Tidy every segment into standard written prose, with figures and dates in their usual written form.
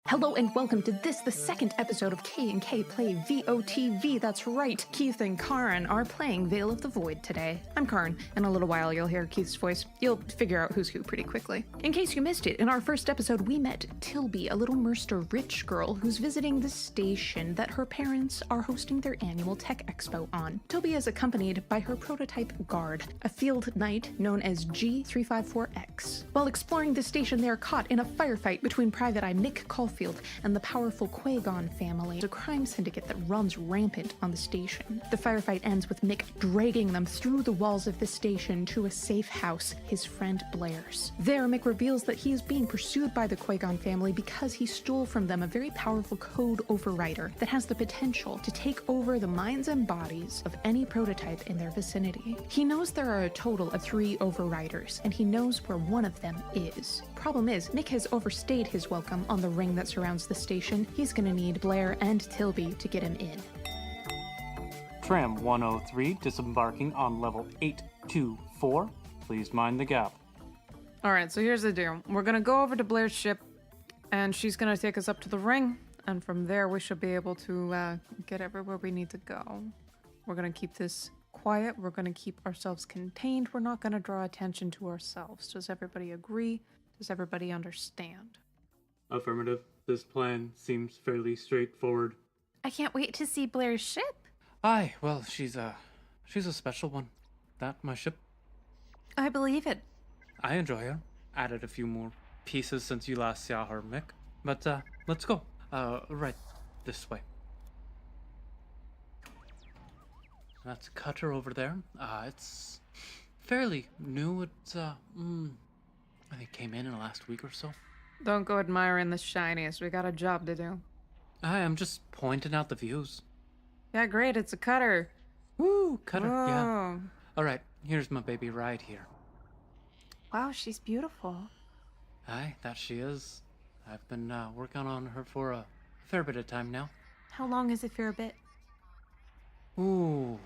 Hello and welcome to the second episode of K&K Play VOTV. That's right, Keith and Karin are playing Veil of the Void today. I'm Karin. In a little while you'll hear Keith's voice. You'll figure out who's who pretty quickly. In case you missed it, in our first episode we met Tilby, a little Mercer rich girl who's visiting the station that her parents are hosting their annual tech expo on. Tilby is accompanied by her prototype guard, a field knight known as G354X. While exploring the station, they are caught in a firefight between Private Eye Mick Caulfield and the powerful Qui-Gon family, a crime syndicate that runs rampant on the station. The firefight ends with Mick dragging them through the walls of the station to a safe house, his friend Blair's. There, Mick reveals that he is being pursued by the Qui-Gon family because he stole from them a very powerful code overrider that has the potential to take over the minds and bodies of any prototype in their vicinity. He knows there are a total of 3 overriders, and he knows where one of them is. Problem is, Mick has overstayed his welcome on the ring that surrounds the station. He's gonna need Blair and Tilby to get him in. Tram 103 disembarking on level 824. Please mind the gap. Alright, so here's the deal. We're gonna go over to Blair's ship, and she's gonna take us up to the ring, and from there we should be able to get everywhere we need to go. We're gonna keep this quiet. We're gonna keep ourselves contained. We're not gonna draw attention to ourselves. Does everybody agree? Does everybody understand? Affirmative. This plan seems fairly straightforward. I can't wait to see Blair's ship. Aye, well, she's a special one. That, my ship. I believe it. I enjoy her. Added a few more pieces since you last saw her, Mick. But, let's go. Right this way. That's Cutter over there. It's fairly new. It's, I think came in the last week or so. Don't go admiring the shiniest. We got a job to do. I'm just pointing out the views. Yeah, great. It's a Cutter. Woo, Cutter, Whoa. yeah. Alright, here's my baby right here. Wow, she's beautiful. Aye, that she is. I've been working on her for a fair bit of time now. How long is it for a bit? Ooh.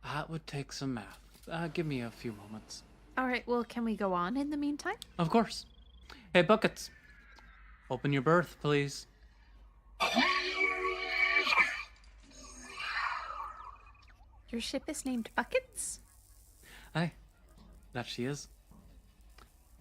That would take some math. Give me a few moments. All right, well, can we go on in the meantime? Of course. Hey, Buckets. Open your berth, please. Your ship is named Buckets? Aye, that she is.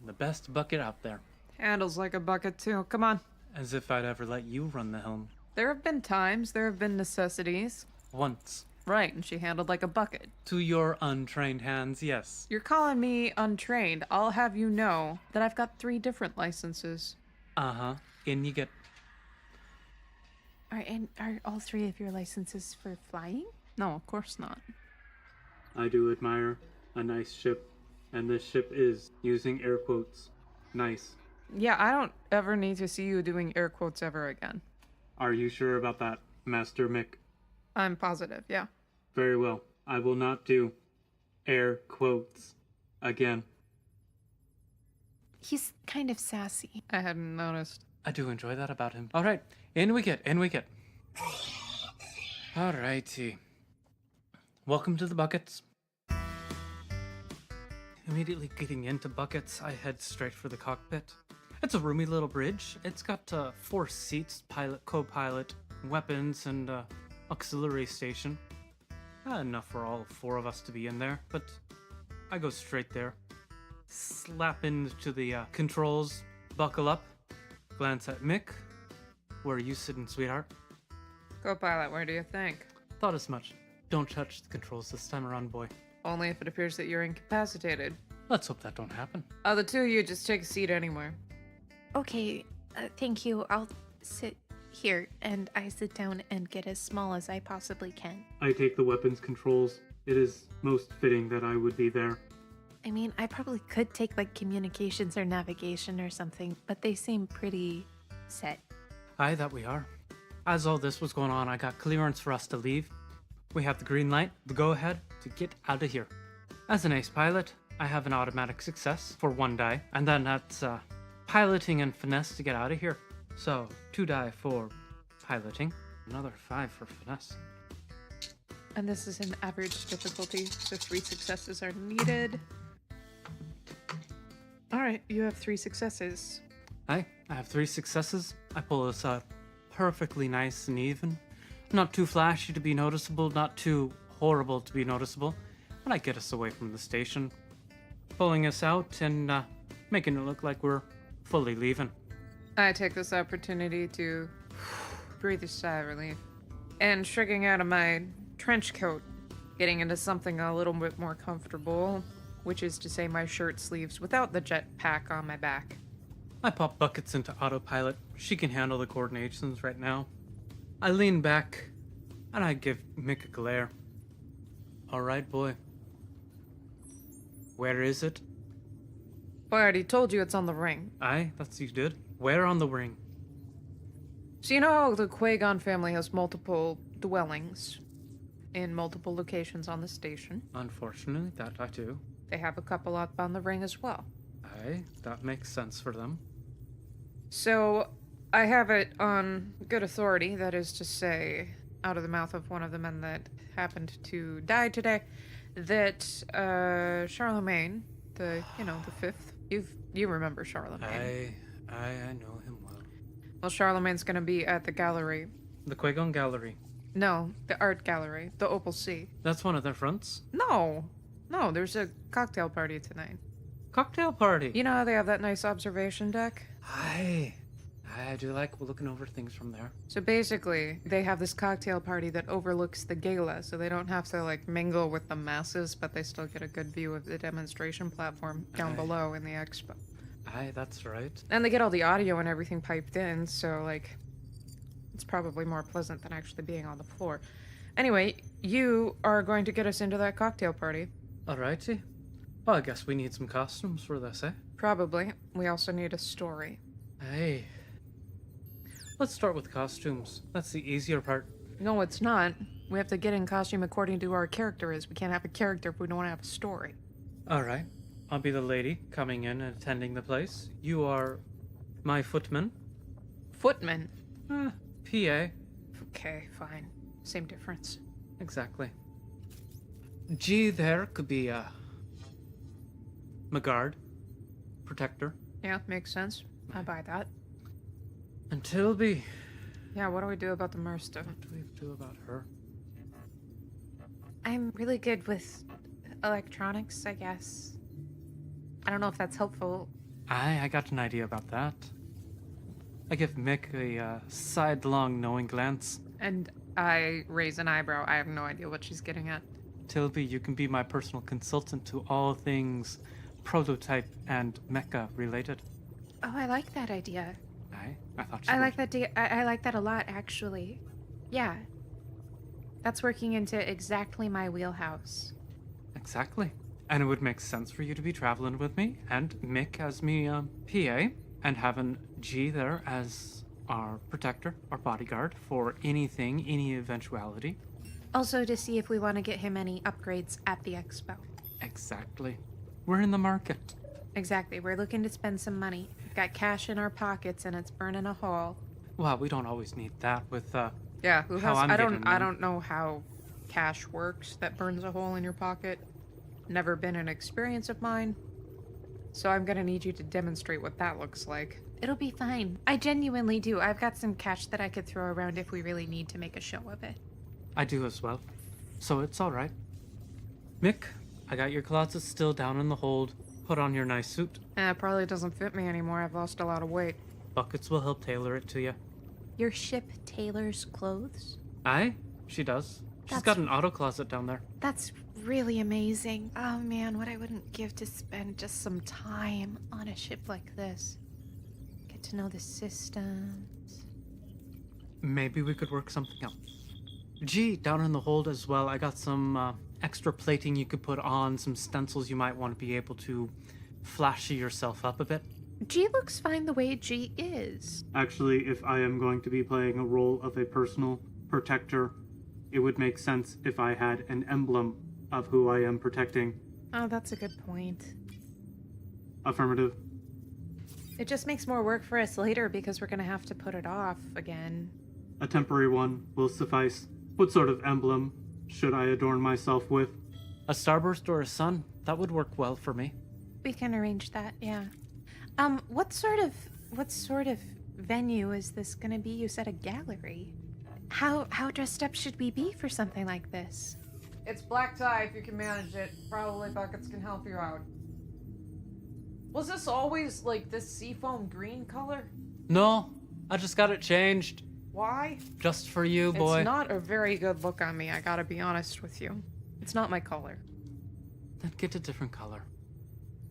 The best bucket out there. Handles like a bucket, too. Come on. As if I'd ever let you run the helm. There have been times, there have been necessities. Once. Right, and she handled like a bucket. To your untrained hands, yes. You're calling me untrained. I'll have you know that I've got 3 different licenses. Uh-huh. In you get. All right, and are all 3 of your licenses for flying? No, of course not. I do admire a nice ship, and this ship is, using air quotes, nice. Yeah, I don't ever need to see you doing air quotes ever again. Are you sure about that, Master Mick? I'm positive, yeah. Very well. I will not do air quotes again. He's kind of sassy. I hadn't noticed. I do enjoy that about him. All right, in we get, in we get. All righty. Welcome to the Buckets. Immediately getting into Buckets, I head straight for the cockpit. It's a roomy little bridge. It's got 4 seats, pilot, co-pilot, weapons, and auxiliary station. Enough for all 4 of us to be in there, but I go straight there. Slap into the controls, buckle up, glance at Mick. Where are you sitting, sweetheart? Co-pilot, where do you think? Thought as much. Don't touch the controls this time around, boy. Only if it appears that you're incapacitated. Let's hope that don't happen. The 2 of you just take a seat anywhere. Okay, thank you. I'll sit here, and I sit down and get as small as I possibly can. I take the weapons controls. It is most fitting that I would be there. I mean, I probably could take, like, communications or navigation or something, but they seem pretty set. Aye, that we are. As all this was going on, I got clearance for us to leave. We have the green light, the go-ahead, to get out of here. As an ace pilot, I have an automatic success for 1 die, and then that's piloting and finesse to get out of here. So, 2 die for piloting, another 5 for finesse. And this is an average difficulty, so 3 successes are needed. Alright, you have 3 successes. Aye, I have 3 successes. I pull this out perfectly nice and even. Not too flashy to be noticeable, not too horrible to be noticeable. But I get us away from the station. Pulling us out and making it look like we're fully leaving. I take this opportunity to breathe a sigh of relief. And shrugging out of my trench coat, getting into something a little bit more comfortable, which is to say my shirt sleeves without the jetpack on my back. I pop Buckets into autopilot. She can handle the coordinations right now. I lean back and I give Mick a glare. Alright, boy. Where is it? I already told you it's on the ring. Aye, that's you did. Where on the ring? So you know how the Qui-Gon family has multiple dwellings in multiple locations on the station? Unfortunately, that I do. They have a couple up on the ring as well. Aye, that makes sense for them. So I have it on good authority, that is to say, out of the mouth of one of the men that happened to die today, that Charlemagne, the fifth, you remember Charlemagne. I know him well. Well, Charlemagne's gonna be at the gallery. The Qui-Gon Gallery. No, the art gallery, the Opal Sea. That's one of their fronts? No, there's a cocktail party tonight. Cocktail party. You know how they have that nice observation deck? Aye. I do like looking over things from there. So basically, they have this cocktail party that overlooks the gala, so they don't have to mingle with the masses, but they still get a good view of the demonstration platform down below in the expo. Aye, that's right. And they get all the audio and everything piped in, so it's probably more pleasant than actually being on the floor. Anyway, you are going to get us into that cocktail party. Alrighty. Well, I guess we need some costumes for this, eh? Probably. We also need a story. Hey. Let's start with costumes. That's the easier part. No, it's not. We have to get in costume according to who our character is. We can't have a character if we don't have a story. Alright. I'll be the lady coming in and attending the place. You are my footman. Footman? PA. Okay, fine. Same difference. Exactly. G there could be, my guard. Protector. Yeah, makes sense. I buy that. And Tilby. Yeah, what do we do about the Mersta? What do we do about her? I'm really good with electronics, I guess. I don't know if that's helpful. I got an idea about that. I give Mick a sidelong knowing glance. And I raise an eyebrow. I have no idea what she's getting at. Tilby, you can be my personal consultant to all things prototype and mecha related. Oh, I like that idea. I thought you I would. like that. I like that a lot, actually. Yeah. That's working into exactly my wheelhouse. Exactly. And it would make sense for you to be traveling with me, and Mick as me PA, and having G there as our protector, our bodyguard, for anything, any eventuality. Also to see if we want to get him any upgrades at the expo. Exactly. We're in the market. Exactly. We're looking to spend some money. We've got cash in our pockets and it's burning a hole. Well, we don't always need that with Yeah, who How has? I'm I getting them. don't know how cash works that burns a hole in your pocket. Never been an experience of mine. So I'm gonna need you to demonstrate what that looks like. It'll be fine. I genuinely do. I've got some cash that I could throw around if we really need to make a show of it. I do as well. So it's alright. Mick, I got your closet still down in the hold. Put on your nice suit. It probably doesn't fit me anymore. I've lost a lot of weight. Buckets will help tailor it to you. Your ship tailors clothes? Aye, she does. She's got an auto closet down there. That's really amazing. Oh man, what I wouldn't give to spend just some time on a ship like this. Get to know the systems. Maybe we could work something out. Gee, down in the hold as well, I got some extra plating you could put on, some stencils you might want to be able to flashy yourself up a bit. G looks fine the way G is. Actually, if I am going to be playing a role of a personal protector, it would make sense if I had an emblem of who I am protecting. Oh, that's a good point. Affirmative. It just makes more work for us later because we're gonna have to put it off again. A temporary one will suffice. What sort of emblem should I adorn myself with? A starburst or a sun? That would work well for me. We can arrange that, yeah. What sort what sort of venue is this gonna be? You said a gallery. How dressed up should we be for something like this? It's black tie if you can manage it. Probably buckets can help you out. Was this always like this seafoam green color? No, I just got it changed. Why? Just for you, boy. It's not a very good look on me, I gotta be honest with you. It's not my color. Then get a different color.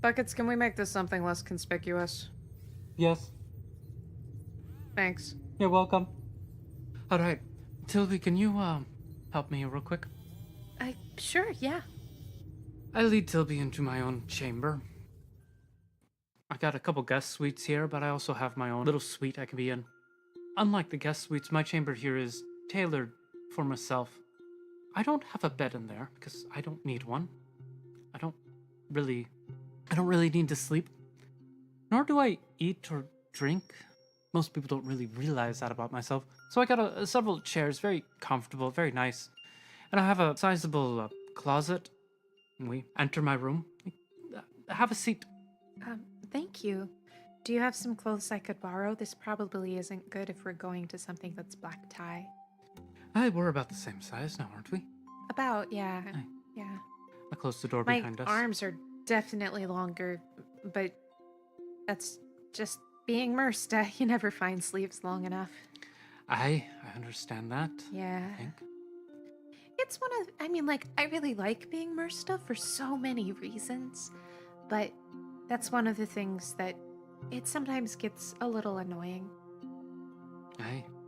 Buckets, can we make this something less conspicuous? Yes. Thanks. You're welcome. Alright. Tilby, can you, help me real quick? Sure, yeah. I lead Tilby into my own chamber. I got a couple guest suites here, but I also have my own little suite I can be in. Unlike the guest suites, my chamber here is tailored for myself. I don't have a bed in there because I don't need one. I don't really need to sleep. Nor do I eat or drink. Most people don't really realize that about myself. So I got several chairs, very comfortable, very nice. And I have a sizable closet. We enter my room. Have a seat. Thank you. Do you have some clothes I could borrow? This probably isn't good if we're going to something that's black tie. We're about the same size now, aren't we? About, yeah. Aye. Yeah. I closed the door My behind us. arms are definitely longer, but that's just being Mersta. You never find sleeves long enough. I understand that. Yeah. I think. It's I really like being Mersta for so many reasons, but that's one of the things that it sometimes gets a little annoying.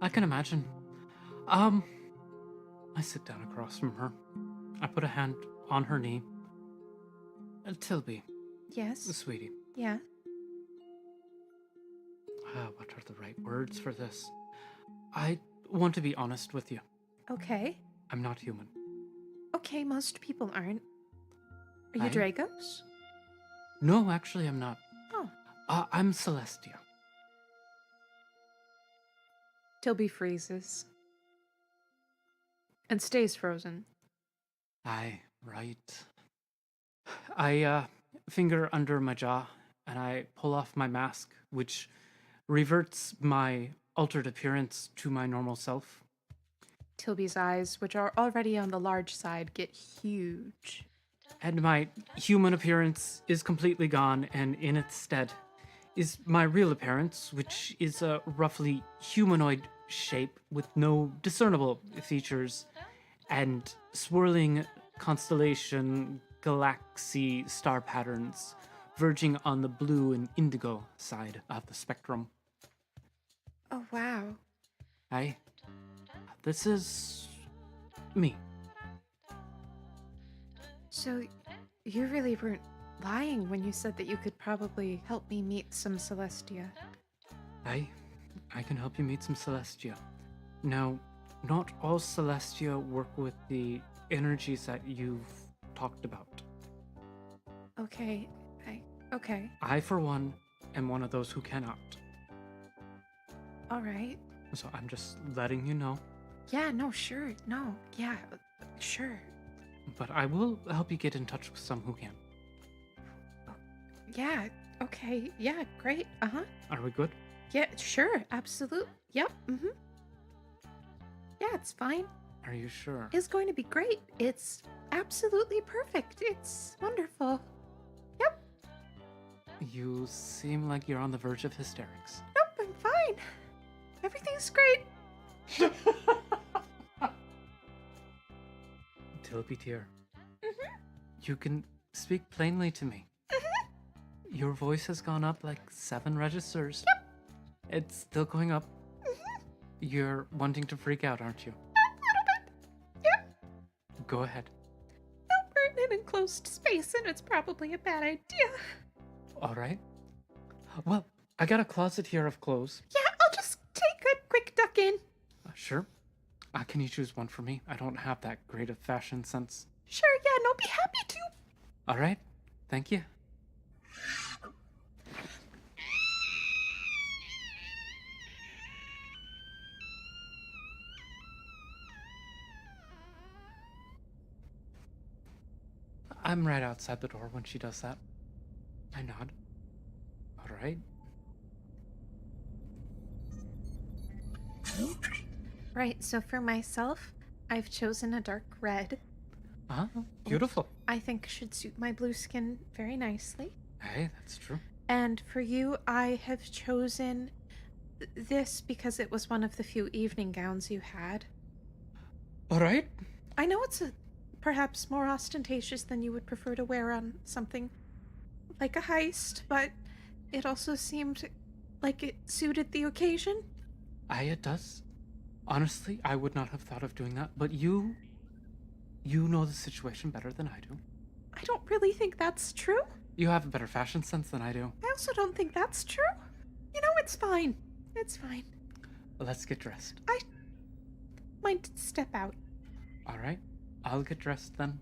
I can imagine. I sit down across from her. I put a hand on her knee. Tilby, Yes? sweetie, Yeah? what are the right words for this? I want to be honest with you. Okay. I'm not human. Okay, most people aren't. Are you Aye. Dragos? No, actually, I'm not. Oh. I'm Celestia. Tilby freezes. And stays frozen. Aye, right. I finger under my jaw and I pull off my mask, which reverts my altered appearance to my normal self. Tilby's eyes, which are already on the large side, get huge. And my human appearance is completely gone, and in its stead is my real appearance, which is a roughly humanoid shape with no discernible features and swirling constellation galaxy star patterns verging on the blue and indigo side of the spectrum. Oh, wow. Aye. This is me. So, you really weren't lying when you said that you could probably help me meet some Celestia. I can help you meet some Celestia. Now, not all Celestia work with the energies that you've talked about. Okay, okay, I, for one, am one of those who cannot. alright. So I'm just letting you know. Yeah, no, sure, no, yeah, sure. But I will help you get in touch with some who can. Yeah, okay, yeah, great, uh-huh. Are we good? Yeah, sure, absolute. Yep, mm-hmm. Yeah, it's fine. Are you sure? It's going to be great. It's absolutely perfect. It's wonderful. Yep, You seem like you're on the verge of hysterics. nope, I'm fine. Everything's great. Tilby dear, you can speak plainly to me. Your voice has gone up like 7 registers. Yep. It's still going up. You're wanting to freak out, aren't you? A little bit. Yep. Go ahead. Nope, we're in an enclosed space and it's probably a bad idea. All right. Well, I got a closet here of clothes. Yeah, I'll just take a quick duck in. Sure. Can you choose one for me? I don't have that great of fashion sense. Sure, yeah, no, be happy to. All right. Thank you. I'm right outside the door when she does that. I nod. All right. Right, so for myself, I've chosen a dark red. Ah, beautiful. I think should suit my blue skin very nicely. Hey, that's true. And for you, I have chosen this because it was one of the few evening gowns you had. All right. I know it's perhaps more ostentatious than you would prefer to wear on something like a heist, but it also seemed like it suited the occasion. It does. Honestly, I would not have thought of doing that, but you know the situation better than I do. I don't really think that's true. You have a better fashion sense than I do. I also don't think that's true. You know, it's fine. It's fine. Let's get dressed. I might step out. All right. I'll get dressed then.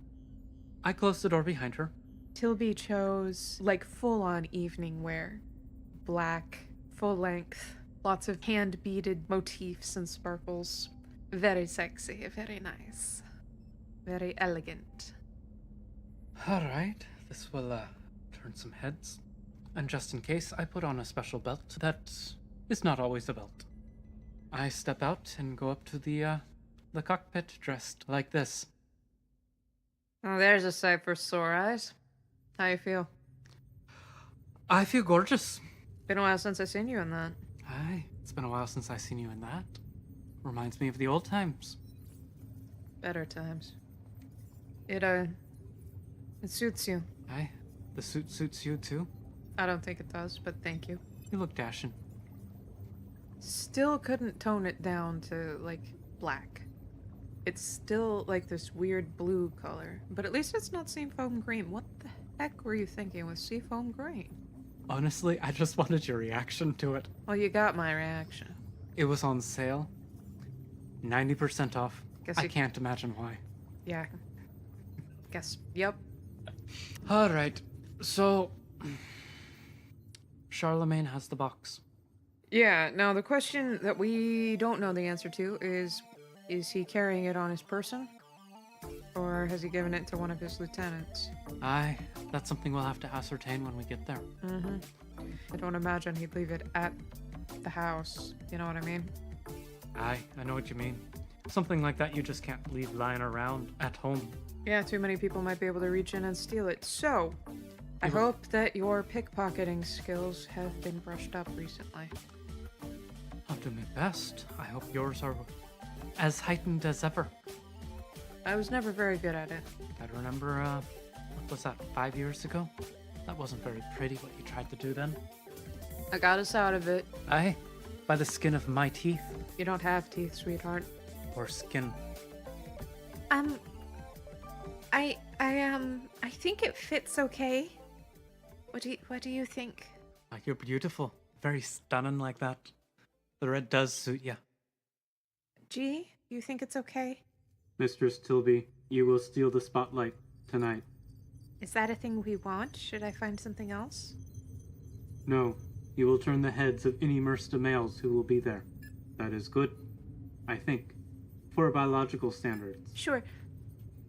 I closed the door behind her. Tilby chose like full-on evening wear. Black, full length, lots of hand-beaded motifs and sparkles. Very sexy, very nice. Very elegant. All right. This will turn some heads. And just in case, I put on a special belt that is not always a belt. I step out and go up to the cockpit dressed like this. Oh, there's a sight for sore eyes. How you feel? I feel gorgeous. Been a while since I seen you in that. Aye, it's been a while since I seen you in that. Reminds me of the old times. Better times. It suits you. Aye, the suit suits you too. I don't think it does, but thank you. You look dashing. Still couldn't tone it down to, like, black. It's still, like, this weird blue color. But at least it's not seafoam green. What the heck were you thinking with seafoam green? Honestly, I just wanted your reaction to it. Well, you got my reaction. It was on sale. 90% off. Guess I you- can't imagine why. Yeah. Guess, yep. Alright, so... Charlemagne has the box. Yeah, now the question that we don't know the answer to is he carrying it on his person? Or has he given it to one of his lieutenants? Aye, that's something we'll have to ascertain when we get there. Mm-hmm. I don't imagine he'd leave it at the house. You know what I mean? Aye, I know what you mean. Something like that you just can't leave lying around at home. Yeah, too many people might be able to reach in and steal it. So, I Mhm. hope that your pickpocketing skills have been brushed up recently. I'll do my best. I hope yours are as heightened as ever. I was never very good at it. I remember, what was that, 5 years ago? That wasn't very pretty what you tried to do then. I got us out of it. Aye, by the skin of my teeth. You don't have teeth, sweetheart. Or skin. I think it fits okay. What do you think? Like, you're beautiful. Very stunning like that. The red does suit you. G, you think it's okay? Mistress Tilby, you will steal the spotlight tonight. Is that a thing we want? Should I find something else? No, you will turn the heads of any Mersta males who will be there. That is good, I think, for biological standards. Sure.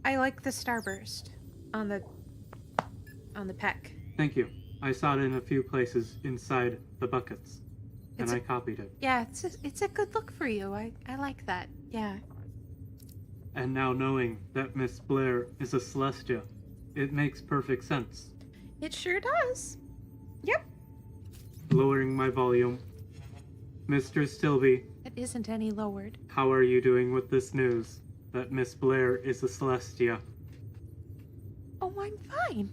I like the starburst on the peck. Thank you. I saw it in a few places inside the buckets, and I copied it. Yeah, it's a good look for you. I like that. Yeah. And now knowing that Miss Blair is a Celestia, it makes perfect sense. It sure does. Yep. Lowering my volume. Mistress Tilby, It isn't any lowered. how are you doing with this news that Miss Blair is a Celestia? Oh, I'm fine.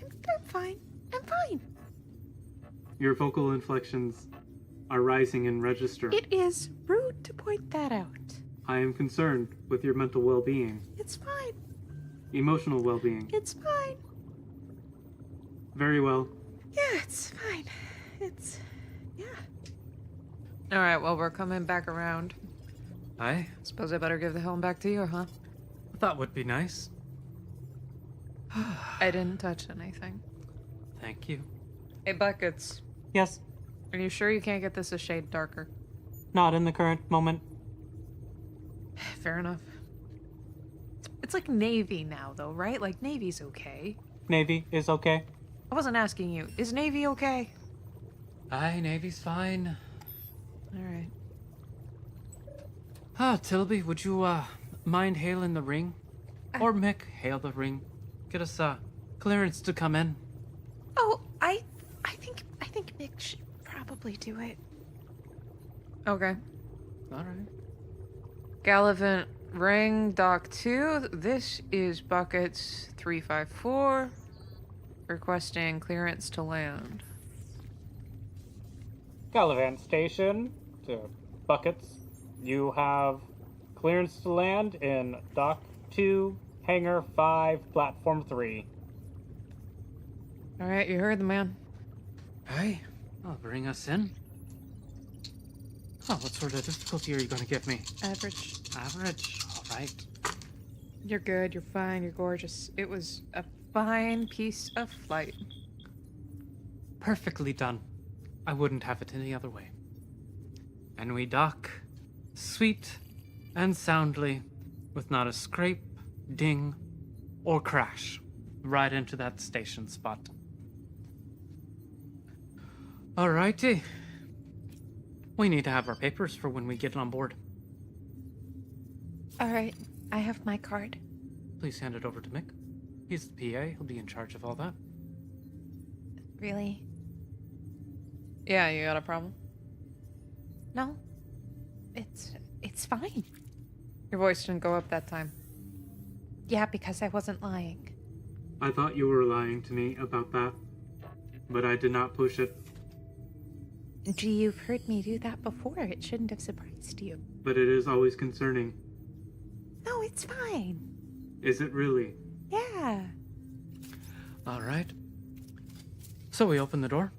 I'm fine. I'm fine. Your vocal inflections are rising in register. It is rude to point that out. I am concerned with your mental well-being, It's fine. emotional well-being. It's fine. Very well. Yeah, it's fine. Yeah. All right, well, we're coming back around. Aye, Suppose I better give the helm back to you, huh? that would be nice. I didn't touch anything. Thank you. Hey, Buckets, Yes, are you sure you can't get this a shade darker? not in the current moment. Fair enough. It's like navy now, though, right? Like, navy's okay. Navy is okay. I wasn't asking you. Is navy okay? Aye, Navy's fine. All right. Tilby, would you, mind hailing the ring? Or Mick, hail the ring. Get us, clearance to come in. Oh, I think Mick should probably do it. Okay. Alright. Gallivant Ring, Dock 2. This is Buckets 354. Requesting clearance to land. Gallivant Station to Buckets. You have clearance to land in Dock 2, Hangar 5, Platform 3. Alright, you heard the man. Hey, I'll bring us in. Oh, what sort of difficulty are you gonna give me? Average. Average, alright. You're good, you're fine, you're gorgeous. It was a fine piece of flight. Perfectly done. I wouldn't have it any other way. And we dock, sweet and soundly, with not a scrape, ding, or crash, right into that station spot. Alrighty. We need to have our papers for when we get on board. All right, I have my card. Please hand it over to Mick. He's the PA. He'll be in charge of all that. Really? Yeah, you got a problem? No. It's fine. Your voice didn't go up that time. Yeah, because I wasn't lying. I thought you were lying to me about that, but I did not push it. Gee, you've heard me do that before. It shouldn't have surprised you. But it is always concerning. No, it's fine. Is it really? Yeah. Alright. So we open the door.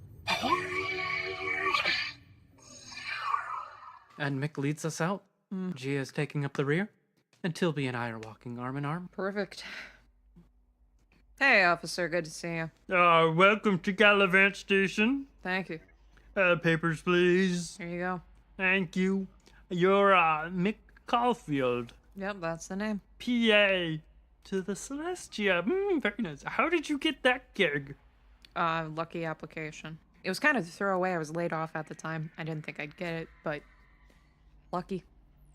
And Mick leads us out. Gia is taking up the rear. And Tilby and I are walking arm in arm. Perfect. Hey, officer, good to see you. Welcome to Gallivant Station. Thank you. Papers, please. Here you go. Thank you. You're, Mick Caulfield, Yep, that's the name. PA to the Celestia. Very nice. How did you get that gig? Lucky application. It was kind of a throwaway. I was laid off at the time. I didn't think I'd get it, but lucky.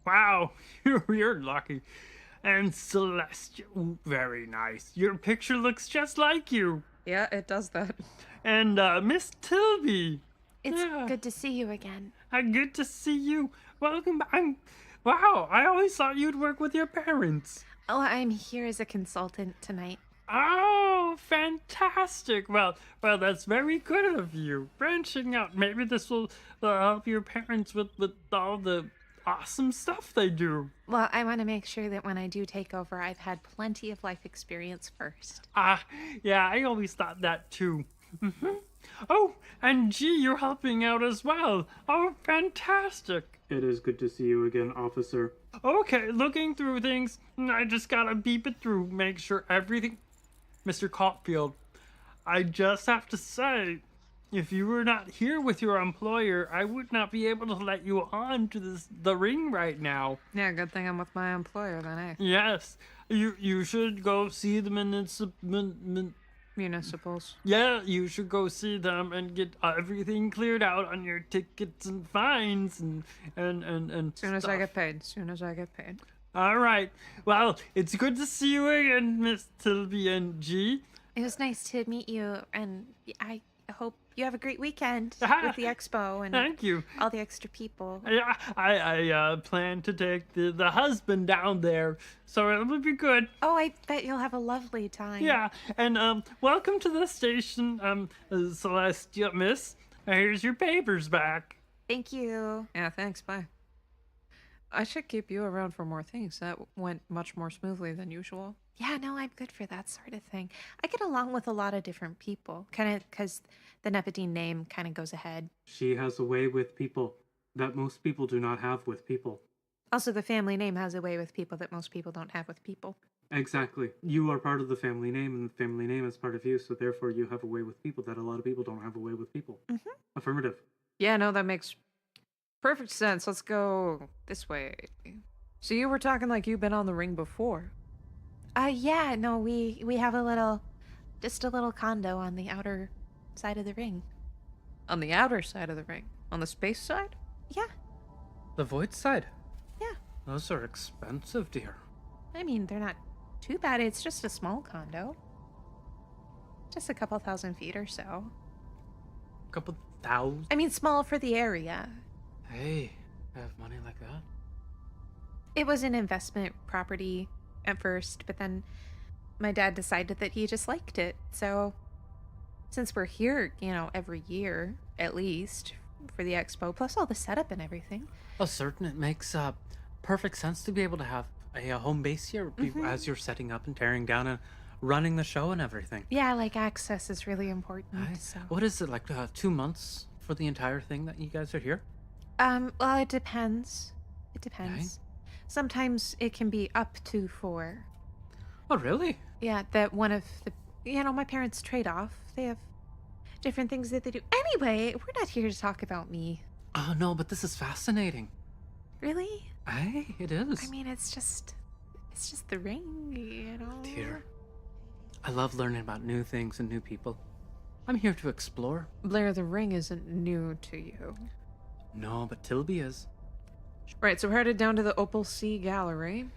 Wow, you're lucky. And Celestia, ooh, very nice. Your picture looks just like you. Yeah, it does that. And, Miss Tilby. It's Yeah. good to see you again. Good to see you. Welcome back. Wow, I always thought you'd work with your parents. Oh, I'm here as a consultant tonight. Oh, fantastic. Well, that's very good of you. Branching out. Maybe this will help your parents with all the awesome stuff they do. Well, I want to make sure that when I do take over, I've had plenty of life experience first. Yeah, I always thought that too. Oh, and gee, you're helping out as well. Oh, fantastic. It is good to see you again, officer. Okay, looking through things, I just gotta beep it through, make sure everything... Mr. Caulfield, I just have to say, if you were not here with your employer, I would not be able to let you on to the ring right now. Yeah, good thing I'm with my employer then, eh? Yes, you should go see the Municipals. Yeah, you should go see them and get everything cleared out on your tickets and fines and Soon as I get paid. Soon as I get paid. All right. Well, it's good to see you again, Miss Tilby and G. It was nice to meet you, and I hope you have a great weekend with the expo and Thank you. all the extra people. Yeah, I plan to take the husband down there, so it'll be good. Oh, I bet you'll have a lovely time. Yeah, and welcome to the station, Celestia, Miss. Here's your papers back. Thank you. Yeah, thanks, bye. I should keep you around for more things. That went much more smoothly than usual. Yeah, no, I'm good for that sort of thing. I get along with a lot of different people, kind of because the Nepidine name kind of goes ahead. She has a way with people that most people do not have with people. Also, the family name has a way with people that most people don't have with people. Exactly. You are part of the family name, and the family name is part of you, so therefore you have a way with people that a lot of people don't have a way with people. Mm-hmm. Affirmative. Yeah, no, that makes perfect sense. Let's go this way. So you were talking like you've been on the ring before. Yeah, no, we have just a little condo on the outer side of the ring. On the outer side of the ring? On the space side? Yeah, The void side. yeah. Those are expensive, dear. I mean, they're not too bad. It's just a small condo. Just a couple thousand feet or so. A couple thousand. I mean, small for the area. Hey, I have money like that. It was an investment property at first, but then my dad decided that he just liked it. So, since we're here, every year at least for the expo, plus all the setup and everything. Oh, certain. It makes perfect sense to be able to have a home base here as you're setting up and tearing down and running the show and everything. Yeah, like access is really important. Right. So, What is it, like 2 months for the entire thing that you guys are here? well, it depends. It depends. Sometimes it can be up to 4. Oh, really? Yeah, that one of the, my parents trade off. They have different things that they do. Anyway, we're not here to talk about me. Oh, no, but this is fascinating. Really? Hey, it is. I mean, it's just the ring, Dear, I love learning about new things and new people. I'm here to explore. Blair, the ring isn't new to you. No, but Tilby is. Right, so we're headed down to the Opal Sea Gallery.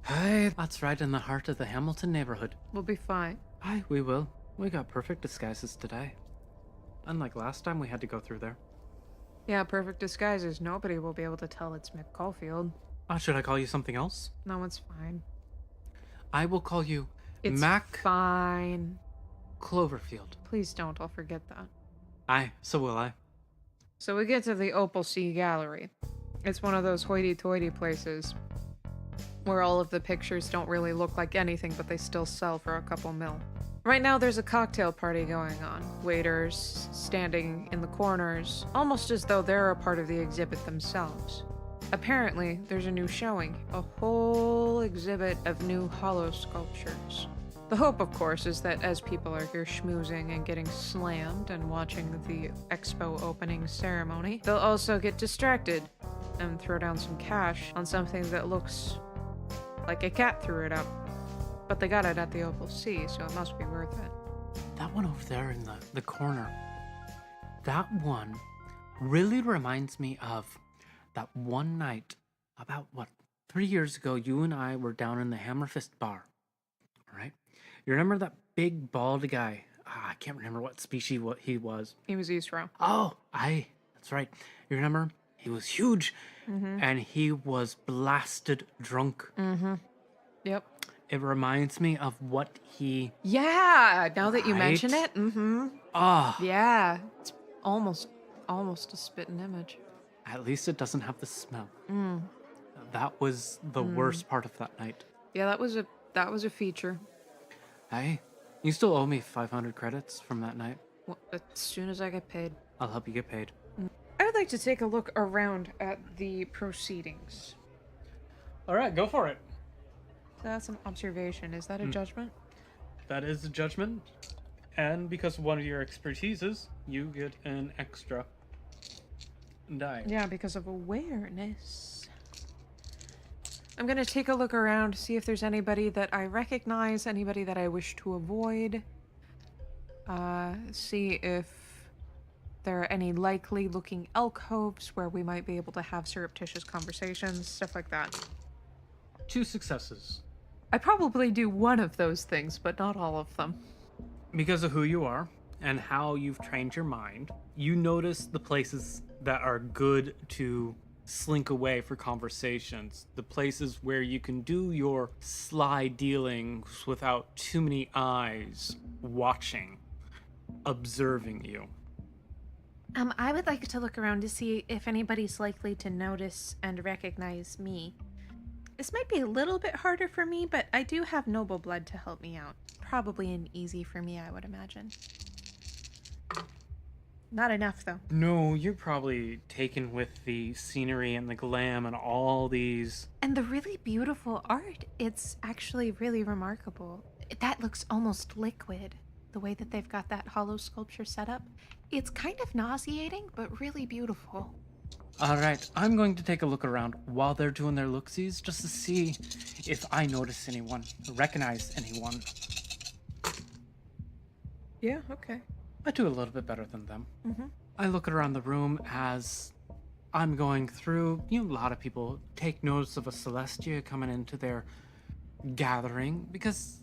Hey, that's right in the heart of the Hamilton neighborhood. We'll be fine. Aye, we will. We got perfect disguises today. Unlike last time we had to go through there. Yeah, perfect disguises. Nobody will be able to tell it's Mick Caulfield. Should I call you something else? No, it's fine. I will call you It's Mac fine. Cloverfield. Please don't, I'll forget that. Aye, so will I. So we get to the Opal Sea Gallery. It's one of those hoity-toity places where all of the pictures don't really look like anything, but they still sell for a couple mil. Right now there's a cocktail party going on. Waiters standing in the corners, almost as though they're a part of the exhibit themselves. Apparently, there's a new showing, a whole exhibit of new hollow sculptures. The hope, of course, is that as people are here schmoozing and getting slammed and watching the expo opening ceremony, they'll also get distracted and throw down some cash on something that looks like a cat threw it up. But they got it at the Opal Sea, so it must be worth it. That one over there in the corner. That one really reminds me of that one night about 3 years ago. You and I were down in the Hammerfist bar. All right. You remember that big bald guy? I can't remember what species he was. He was Eastro. Oh, that's right. You remember? He was huge, and he was blasted drunk. Yep. It reminds me of what he. Yeah, now that you mention Right? it, Ah, yeah. It's almost a spitting image. at least it doesn't have the smell. That was the worst part of that night. Yeah, that was a feature. Hey, you still owe me 500 credits from that night. Well, as soon as I get paid. I'll help you get paid. I would like to take a look around at the proceedings. All right, go for it. So that's an observation. Is that a judgment? That is a judgment. And because one of your expertises, you get an extra die. Yeah, because of awareness. I'm gonna take a look around, see if there's anybody that I recognize, anybody that I wish to avoid. See if there are any likely looking alcoves where we might be able to have surreptitious conversations, stuff like that. 2 successes. I probably do one of those things, but not all of them. Because of who you are and how you've trained your mind, you notice the places that are good to slink away for conversations, the places where you can do your sly dealings without too many eyes watching, observing you. I would like to look around to see if anybody's likely to notice and recognize me. This might be a little bit harder for me, but I do have noble blood to help me out. Probably an easy for me, I would imagine. Not enough, though. No, you're probably taken with the scenery and the glam and all these. And the really beautiful art, it's actually really remarkable. That looks almost liquid, the way that they've got that hollow sculpture set up. It's kind of nauseating, but really beautiful. All right, I'm going to take a look around while they're doing their look-sees just to see if I notice anyone, recognize anyone. Yeah, okay. I do a little bit better than them. Mm-hmm. I look around the room as I'm going through, a lot of people take notice of a Celestia coming into their gathering because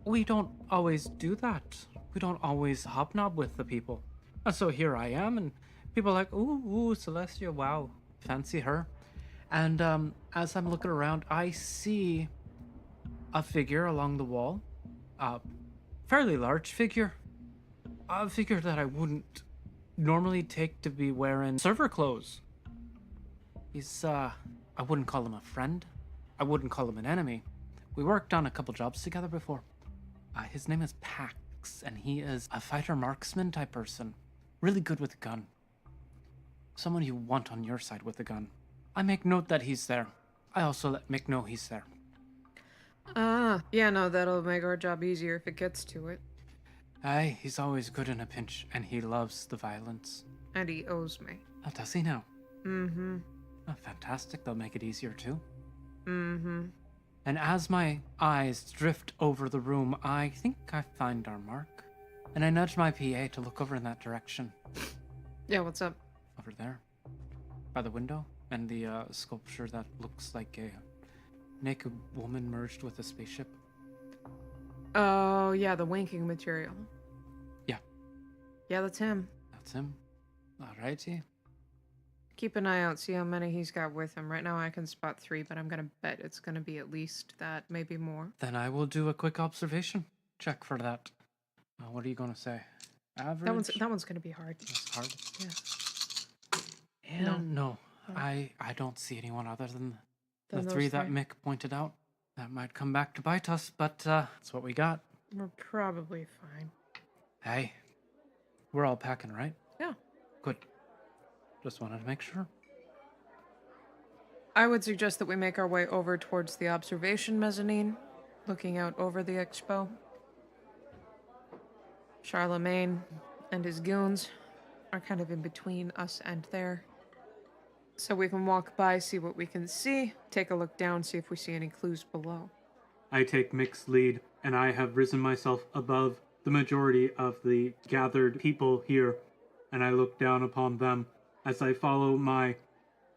we don't always do that. We don't always hobnob with the people. And so here I am, and people are like, ooh, Celestia, wow, fancy her. And as I'm looking around, I see a figure along the wall, a fairly large figure, a figure that I wouldn't normally take to be wearing server clothes. He's, I wouldn't call him a friend. I wouldn't call him an enemy. We worked on a couple jobs together before. His name is Pax, and he is a fighter marksman type person. Really good with a gun. Someone you want on your side with a gun. I make note that he's there. I also let Mick know he's there. Yeah, no, that'll make our job easier if it gets to it. Aye, he's always good in a pinch, and he loves the violence. And he owes me. Oh, does he now? Mm-hmm. Oh, fantastic. They'll make it easier too. Mm-hmm. And as my eyes drift over the room, I think I find our mark. And I nudge my PA to look over in that direction. Yeah, what's up? Over there. By the window. And the sculpture that looks like a naked woman merged with a spaceship. Oh, yeah, the winking material. Yeah. Yeah, that's him. That's him. Alrighty. Keep an eye out, see how many he's got with him. Right now I can spot 3, but I'm gonna bet it's gonna be at least that, maybe more. Then I will do a quick observation check for that. What are you going to say? Average? That one's gonna be hard. That's hard. Yeah. And no. I don't see anyone other than the Then 3 those that 3. Mick pointed out. That might come back to bite us, but that's what we got. We're probably fine. Hey, we're all packing, right? Yeah. Good. Just wanted to make sure. I would suggest that we make our way over towards the observation mezzanine, looking out over the expo. Charlemagne and his goons are kind of in between us and there. So we can walk by, see what we can see, take a look down, see if we see any clues below. I take Mick's lead, and I have risen myself above the majority of the gathered people here, and I look down upon them as I follow my,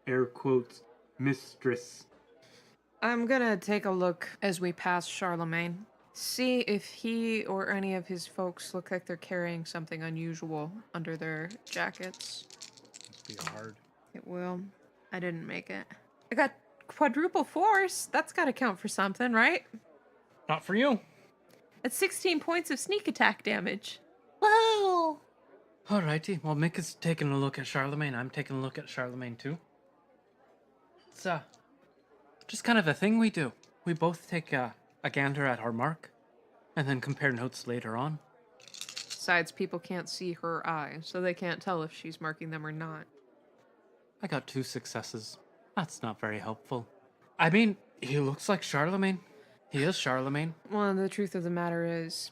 air quotes, mistress. I'm gonna take a look as we pass Charlemagne. See if he or any of his folks look like they're carrying something unusual under their jackets. Must be hard. It will. I didn't make it. I got quadruple force. That's gotta count for something, right? Not for you. That's 16 points of sneak attack damage. Whoa! Alrighty. Well, Mick is taking a look at Charlemagne. I'm taking a look at Charlemagne too. It's just kind of a thing we do. We both take a gander at our mark, and then compare notes later on. Besides, people can't see her eye, so they can't tell if she's marking them or not. I got 2 successes. That's not very helpful. I mean, he looks like Charlemagne. He is Charlemagne. Well, the truth of the matter is,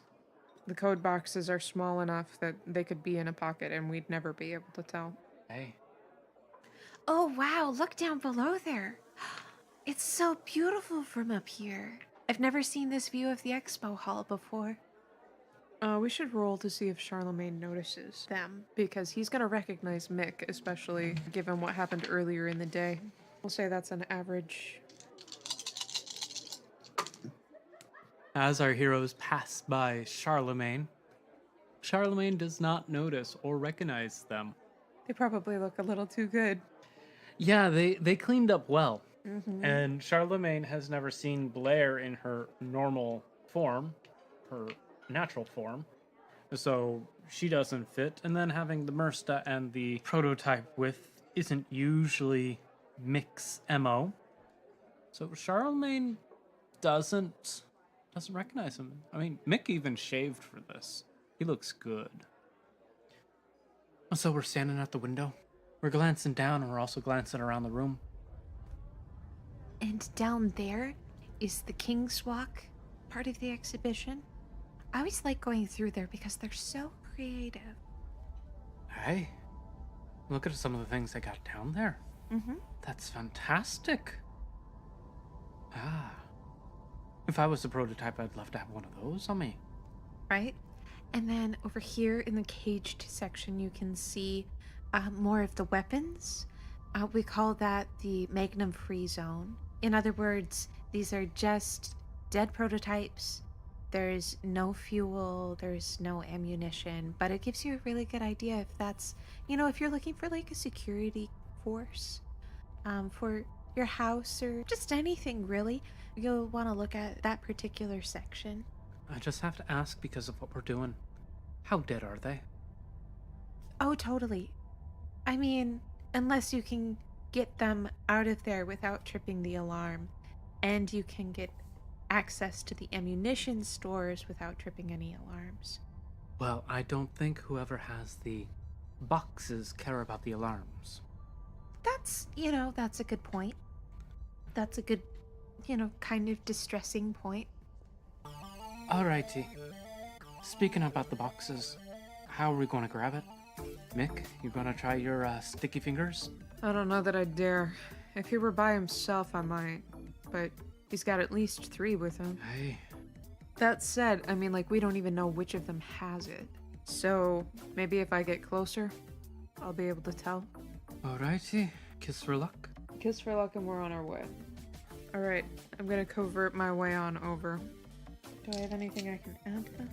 the code boxes are small enough that they could be in a pocket and we'd never be able to tell. Hey. Oh wow, look down below there. It's so beautiful from up here. I've never seen this view of the expo hall before. We should roll to see if Charlemagne notices them, because he's gonna recognize Mick, especially given what happened earlier in the day. We'll say that's an average. As our heroes pass by Charlemagne, Charlemagne does not notice or recognize them. They probably look a little too good. Yeah, they cleaned up well. Mm-hmm. And Charlemagne has never seen Blair in her normal form, her natural form. So she doesn't fit. And then having the Mersta and the prototype with isn't usually Mick's MO. So Charlemagne doesn't recognize him. I mean, Mick even shaved for this. He looks good. So we're standing at the window. We're glancing down and we're also glancing around the room. And down there is the King's Walk, part of the exhibition. I always like going through there because they're so creative. Hey, look at some of the things they got down there. Mm-hmm. That's fantastic. If I was the prototype, I'd love to have one of those on me. Right? And then over here in the caged section, you can see more of the weapons. We call that the Magnum Free Zone. In other words, these are just dead prototypes. There's no fuel, there's no ammunition, but it gives you a really good idea if that's, if you're looking for like a security force for your house or just anything really, you'll want to look at that particular section. I just have to ask because of what we're doing. How dead are they? Oh, totally. I mean, unless you can get them out of there without tripping the alarm, and you can get access to the ammunition stores without tripping any alarms. Well, I don't think whoever has the boxes care about the alarms. That's a good point. That's a good, kind of distressing point. Alrighty. Speaking about the boxes, how are we going to grab it? Mick, you gonna try your sticky fingers? I don't know that I'd dare. If he were by himself, I might. But he's got at least 3 with him. Hey. That said, I mean, we don't even know which of them has it. So, maybe if I get closer, I'll be able to tell. Alrighty. Kiss for luck. Kiss for luck and we're on our way. Alright, I'm gonna covert my way on over. Do I have anything I can add to that?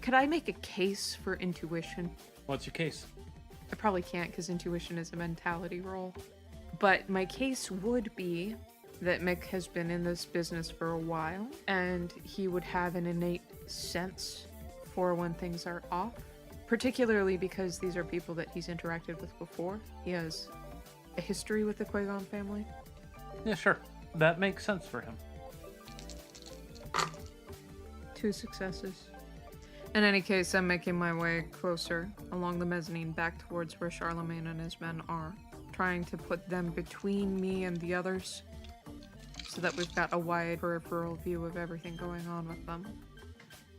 Could I make a case for intuition? What's your case? I probably can't because intuition is a mentality roll. But my case would be that Mick has been in this business for a while and he would have an innate sense for when things are off. Particularly because these are people that he's interacted with before. He has a history with the Qui-Gon family. Yeah, sure. That makes sense for him. 2 successes. In any case, I'm making my way closer along the mezzanine back towards where Charlemagne and his men are, trying to put them between me and the others so that we've got a wide peripheral view of everything going on with them.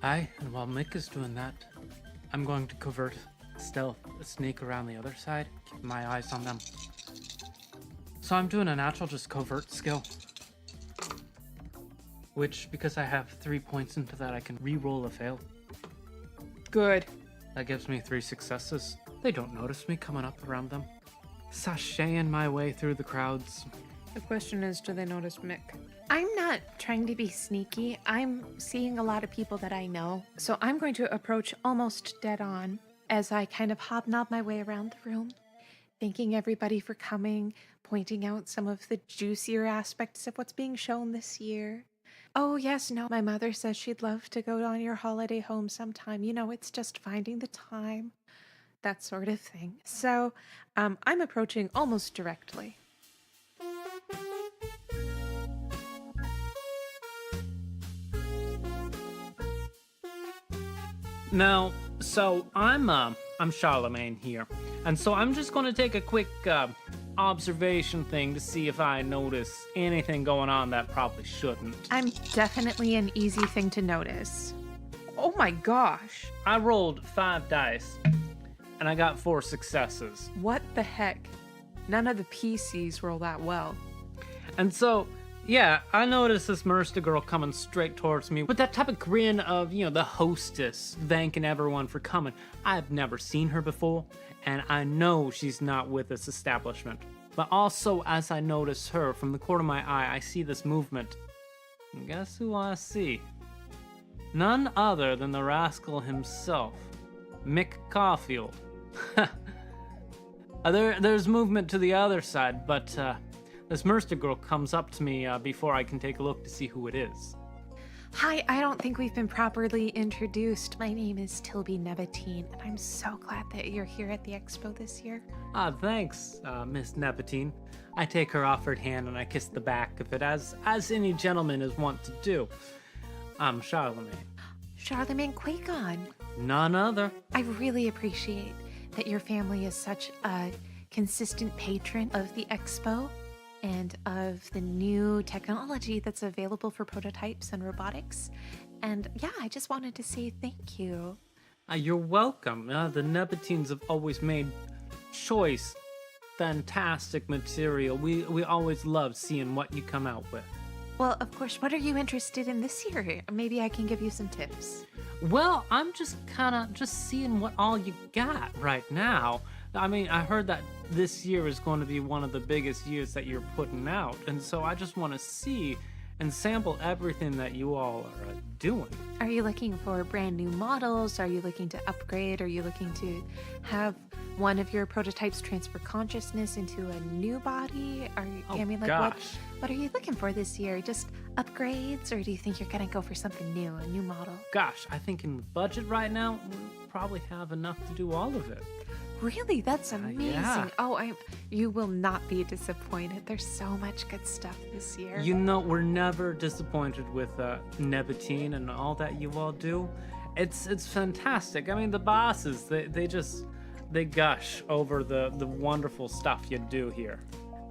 Aye, and while Mick is doing that, I'm going to covert, stealth, sneak around the other side, keep my eyes on them. So I'm doing a natural just covert skill. Which, because I have 3 points into that, I can re-roll a fail. Good. That gives me 3 successes. They don't notice me coming up around them. Sashaying my way through the crowds. The question is, do they notice Mick? I'm not trying to be sneaky. I'm seeing a lot of people that I know. So I'm going to approach almost dead on as I kind of hobnob my way around the room, thanking everybody for coming, pointing out some of the juicier aspects of what's being shown this year. Oh, yes, no, my mother says she'd love to go on your holiday home sometime. It's just finding the time, that sort of thing. So I'm approaching almost directly. Now, so I'm Charlemagne here, and so I'm just gonna take a quick observation thing to see if I notice anything going on that probably shouldn't. I'm definitely an easy thing to notice. Oh my gosh. I rolled 5 dice, and I got 4 successes. What the heck? None of the PCs roll that well. And so, yeah, I noticed this Mercer girl coming straight towards me with that type of grin of, the hostess thanking everyone for coming. I've never seen her before, and I know she's not with this establishment. But also, as I notice her, from the corner of my eye, I see this movement. And guess who I see? None other than the rascal himself, Mick Caulfield. There's movement to the other side, but this Mercer girl comes up to me before I can take a look to see who it is. Hi, I don't think we've been properly introduced. My name is Tilby Nebatine, and I'm so glad that you're here at the expo this year. Thanks, Miss Nebatine. I take her offered hand and I kiss the back of it, as any gentleman is wont to do. I'm Charlemagne. Charlemagne Qui-Gon. None other. I really appreciate that your family is such a consistent patron of the expo and of the new technology that's available for prototypes and robotics. And yeah, I just wanted to say thank you. You're welcome. The Nebatines have always made choice, fantastic material. We always love seeing what you come out with. Well, of course, what are you interested in this year? Maybe I can give you some tips. Well, I'm just seeing what all you got right now. I mean, I heard that this year is going to be one of the biggest years that you're putting out, and so I just want to see and sample everything that you all are doing. Are you looking for brand new models? Are you looking to upgrade? Are you looking to have one of your prototypes transfer consciousness into a new body? Are you, Oh, I mean, like, gosh. what are you looking for this year? Just upgrades, or do you think you're gonna go for something new, a new model? Gosh, I think in the budget right now, we probably have enough to do all of it. Really, that's amazing. yeah. Oh, you will not be disappointed. There's so much good stuff this year. You know, we're never disappointed with Nebatine and all that you all do. It's fantastic. I mean, the bosses, they gush over the wonderful stuff you do here.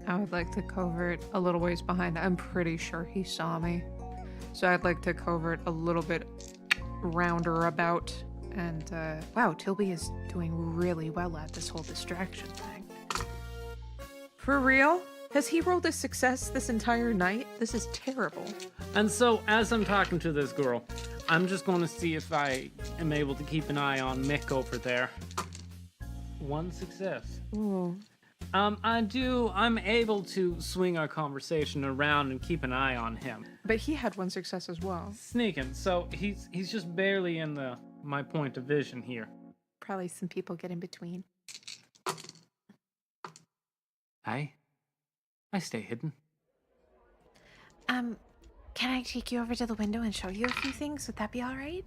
I would like to covert a little ways behind. I'm pretty sure he saw me. So I'd like to covert a little bit rounder about. And wow, Tilby is doing really well at this whole distraction thing. For real? Has he rolled a success this entire night? This is terrible. And so, as I'm talking to this girl, I'm just going to see if I am able to keep an eye on Mick over there. One success. Ooh. I'm able to swing our conversation around and keep an eye on him. But he had one success as well. Sneaking, so he's just barely in my point of vision here. Probably some people get in between. I stay hidden. Can I take you over to the window and show you a few things? Would that be all right?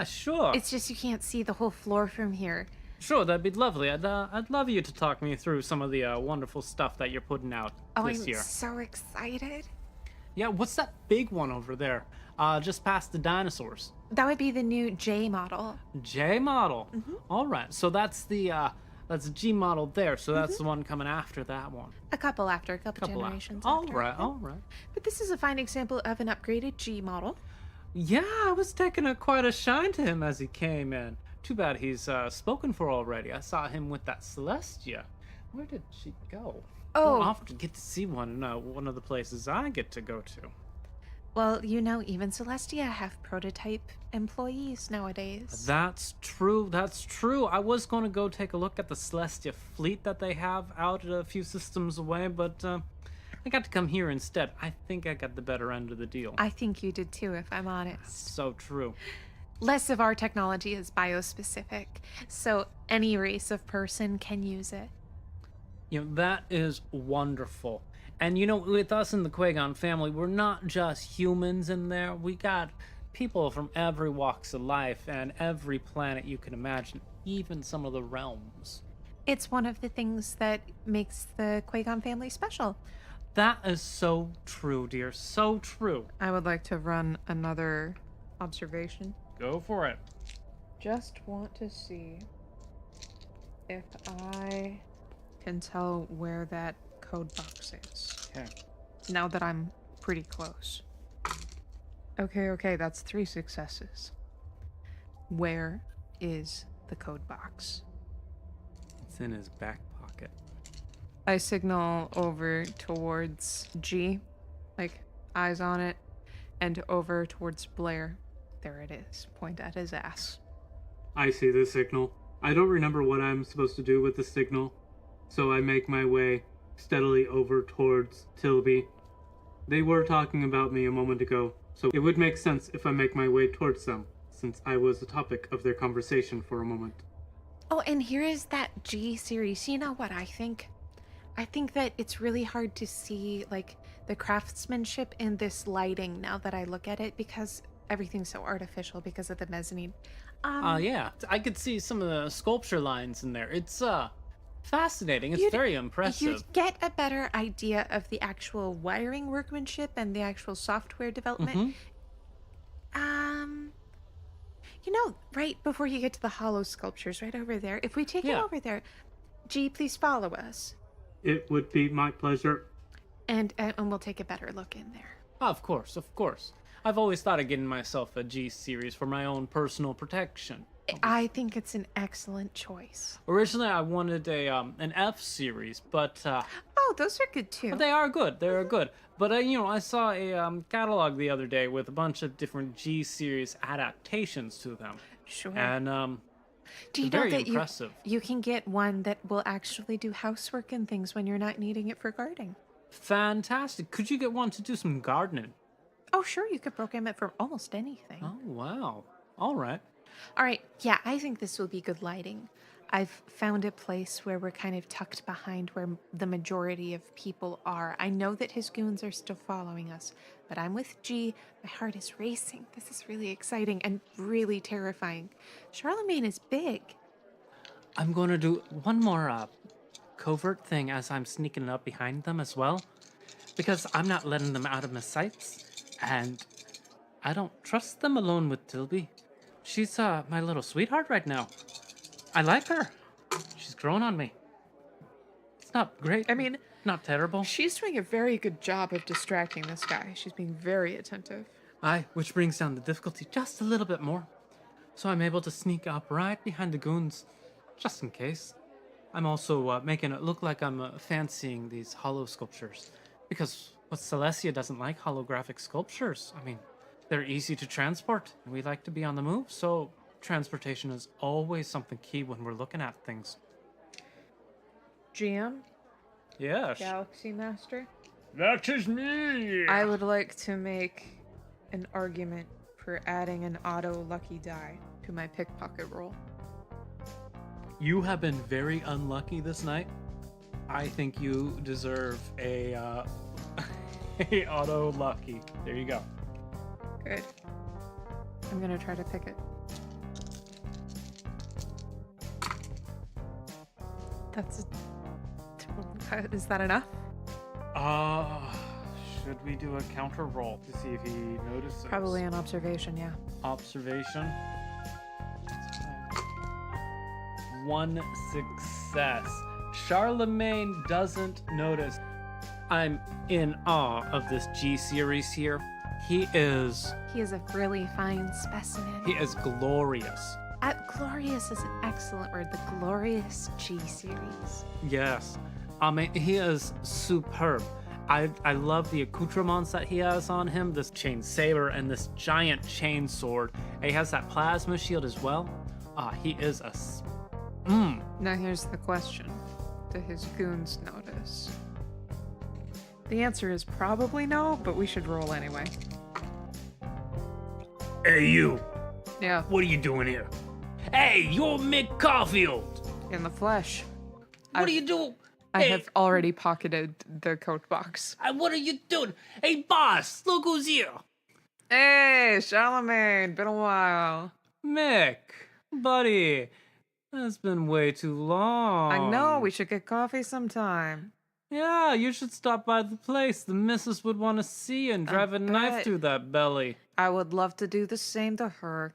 Sure. It's just you can't see the whole floor from here. Sure, that'd be lovely. I'd love you to talk me through some of the wonderful stuff that you're putting out Oh, this I'm year. so excited. Yeah, what's that big one over there? Just past the dinosaurs. That would be the new J model. J model. Mm-hmm. All right, so that's the G model there. So that's the one coming after that one. A couple generations All after. right, Yeah. all right. But this is a fine example of an upgraded G model. Yeah, I was taking quite a shine to him as he came in. Too bad he's spoken for already. I saw him with that Celestia. Where did she go? Oh. I often get to see one of the places I get to go to. Well, you know, even Celestia have prototype employees nowadays. That's true. That's true. I was going to go take a look at the Celestia fleet that they have out a few systems away, but I got to come here instead. I think I got the better end of the deal. I think you did too, if I'm honest. So true. Less of our technology is biospecific, so any race of person can use it. You know, that is wonderful. And you know, with us in the Qui-Gon family, we're not just humans in there. We got people from every walks of life and every planet you can imagine, even some of the realms. It's one of the things that makes the Qui-Gon family special. That is so true, dear. So true. I would like to run another observation. Go for it. Just want to see if I can tell where that code box is. Okay. Now that I'm pretty close. Okay, that's 3 successes. Where is the code box? It's in his back pocket. I signal over towards G, like eyes on it, and over towards Blair. There it is. Point at his ass. I see the signal. I don't remember what I'm supposed to do with the signal, so I make my way steadily over towards Tilby. They were talking about me a moment ago, so it would make sense if I make my way towards them, since I was the topic of their conversation for a moment. Oh, and here is that G series. You know what I think? I think that it's really hard to see, like, the craftsmanship in this lighting now that I look at it, because everything's so artificial because of the mezzanine. Yeah, I could see some of the sculpture lines in there. It's fascinating. It's very impressive. You'd get a better idea of the actual wiring workmanship and the actual software development. You know, right before you get to the hollow sculptures, right over there, if we take it over there, G, please follow us. It would be my pleasure. And we'll take a better look in there. Of course, of course. I've always thought of getting myself a G series for my own personal protection. I think it's an excellent choice. Originally, I wanted an F series, but Oh, those are good too. they are good. They are good. But I saw a catalog the other day with a bunch of different G series adaptations to them, Sure. and Do you Very know that impressive. you can get one that will actually do housework and things when you're not needing it for guarding? Fantastic. Could you get one to do some gardening? Oh, sure, you could program it for almost anything. Oh, wow. All right. All right, yeah, I think this will be good lighting. I've found a place where we're kind of tucked behind where the majority of people are. I know that his goons are still following us, but I'm with G. My heart is racing. This is really exciting and really terrifying. Charlemagne is big. I'm going to do one more covert thing as I'm sneaking up behind them as well. Because I'm not letting them out of my sights. And I don't trust them alone with Tilby. She's my little sweetheart right now. I like her. She's grown on me. It's not great. I mean, not terrible. she's doing a very good job of distracting this guy. She's being very attentive. Aye, which brings down the difficulty just a little bit more. So I'm able to sneak up right behind the goons, just in case. I'm also making it look like I'm fancying these hollow sculptures. Because what Celestia doesn't like holographic sculptures. I mean, they're easy to transport. And we like to be on the move, so transportation is always something key when we're looking at things. GM, Yes. Galaxy Master, That is me. I would like to make an argument for adding an auto lucky die to my pickpocket roll. You have been very unlucky this night. I think you deserve a a auto lucky. There you go. Good. I'm gonna try to pick it. That's is that enough? Should we do a counter roll to see if he notices? Probably an observation, yeah. Observation. One success. Charlemagne doesn't notice. I'm in awe of this G series here. He is He is a really fine specimen. glorious. Glorious is an excellent word. The glorious G series. Yes. I mean, he is superb. I love the accoutrements that he has on him, this chain saber and this giant chain sword. He has that plasma shield as well. He is a... Now here's the question. Do his goons notice? The answer is probably no, but we should roll anyway. Hey, you. Yeah, What are you doing here? Hey, you're Mick Caulfield. in the flesh. What are you doing? I Hey, have already pocketed the coat box. What are you doing? Hey, boss, look who's here. Hey, Charlemagne, been a while. Mick, buddy, it's been way too long. I know, we should get coffee sometime. Yeah, you should stop by the place. The missus would want to see you and drive a knife bet. through that belly. I would love to do the same to her.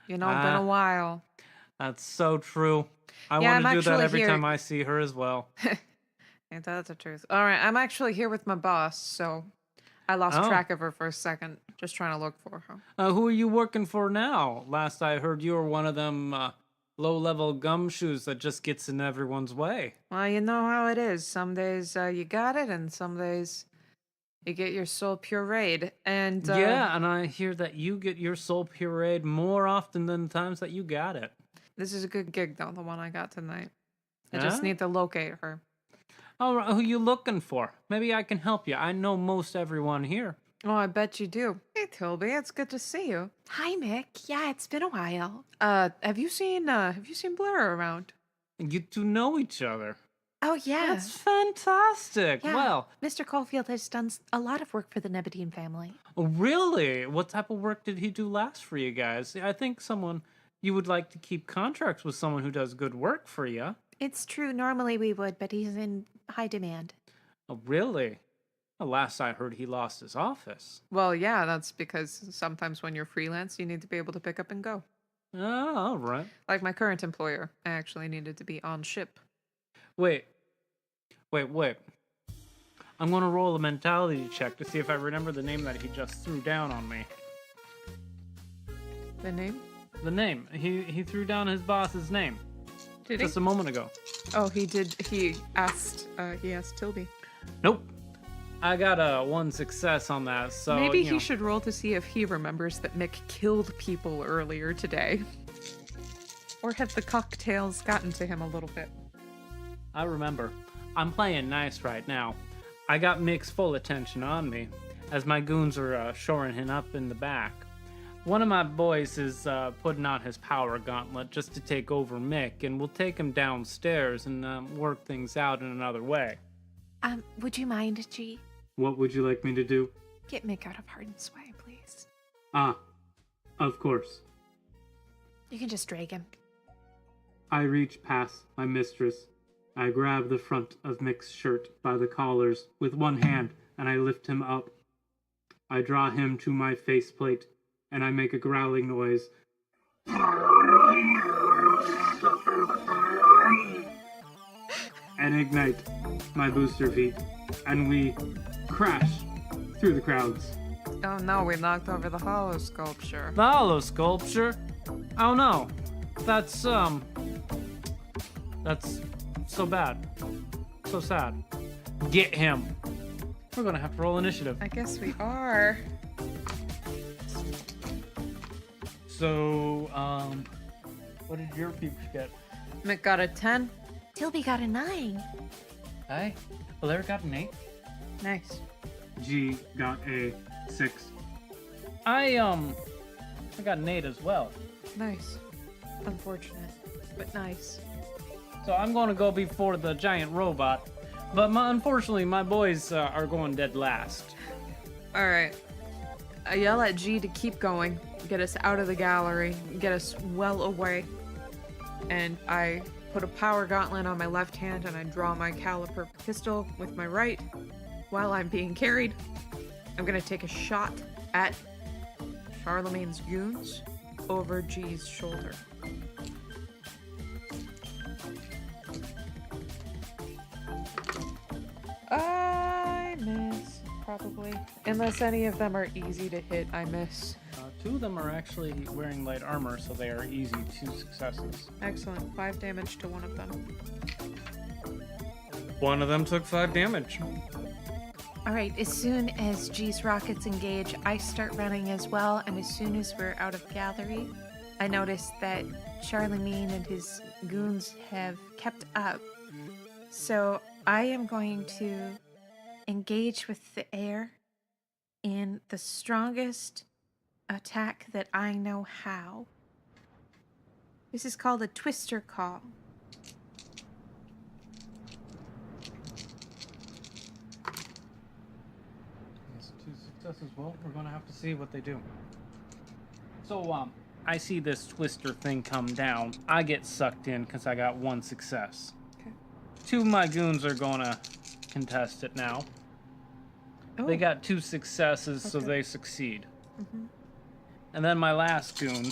You know, been Ah. a while. That's so true. I Yeah, want to I'm do that actually every here- time I see her as well. Ain't that the truth? All right, I'm actually here with my boss, so I lost Oh. track of her for a second, just trying to look for her. Who are you working for now? Last I heard, you were one of them low-level gumshoes that just gets in everyone's way. Well, you know how it is. Some days you got it, and some days you get your soul pureed. And Yeah, and I hear that you get your soul pureed more often than the times that you got it. this is a good gig, though, the one I got tonight. I just Yeah? need to locate her. All right, who you looking for? Maybe I can help you. I know most everyone here. Oh, I bet you do. Hey, Tilby, it's good to see you. Hi, Mick. Yeah, it's been a while. Have you seen Blair around? You two know each other. Oh, yeah. That's fantastic. Yeah. Well, Mr. Caulfield has done a lot of work for the Nebadine family. really? What type of work did he do last for you guys? I think you would like to keep contracts with someone who does good work for you. It's true, normally we would, but he's in high demand. Oh, really? Well, last I heard, he lost his office. Well, yeah, that's because sometimes when you're freelance, you need to be able to pick up and go. Oh, all right. Like my current employer, I actually needed to be on ship. Wait. I'm gonna roll a mentality check to see if I remember the name that he just threw down on me. The name? The name. He threw down his boss's name Did he? just a moment ago. Oh, he did. He asked Tilby. Nope. I got a 1 success on that, so Maybe you he know. should roll to see if he remembers that Mick killed people earlier today. Or have the cocktails gotten to him a little bit? I remember. I'm playing nice right now. I got Mick's full attention on me, as my goons are shoring him up in the back. One of my boys is putting on his power gauntlet just to take over Mick, and we'll take him downstairs and work things out in another way. Would you mind, G? What would you like me to do? Get Mick out of Hardin's way, please. Ah, of course. You can just drag him. I reach past my mistress. I grab the front of Mick's shirt by the collars with one hand, and I lift him up. I draw him to my faceplate, and I make a growling noise. And ignite my booster feet, and we crash through the crowds. Oh no, we knocked over the hollow sculpture. The hollow sculpture? Oh no. That's so bad. So sad. Get him. We're gonna have to roll initiative. I guess we are. So, what did your peeps get? Mick got a 10. Tilby got a 9. Hey, Blair got an 8. Nice. G got a 6. I got an 8 as well. Nice. Unfortunate, but nice. So I'm gonna go before the giant robot, but unfortunately my boys are going dead last. Alright. I yell at G to keep going, get us out of the gallery, get us well away. And I put a power gauntlet on my left hand and I draw my caliper pistol with my right while I'm being carried. I'm gonna take a shot at Charlemagne's goons over G's shoulder. I miss, probably. Unless any of them are easy to hit, I miss. 2 of them are actually wearing light armor, so they are easy 2 successes. Excellent. 5 damage to one of them. One of them took 5 damage. All right, as soon as G's rockets engage, I start running as well, and as soon as we're out of gallery, I notice that Charlemagne and his goons have kept up. So I am going to engage with the air in the strongest attack that I know how. This is called a twister call. Yes, 2 successes. Well, we're gonna have to see what they do. So, I see this twister thing come down. I get sucked in because I got 1 success. Okay. 2 of my goons are gonna contest it now. Oh. They got 2 successes, so Okay. they succeed. Mm-hmm. And then my last goon,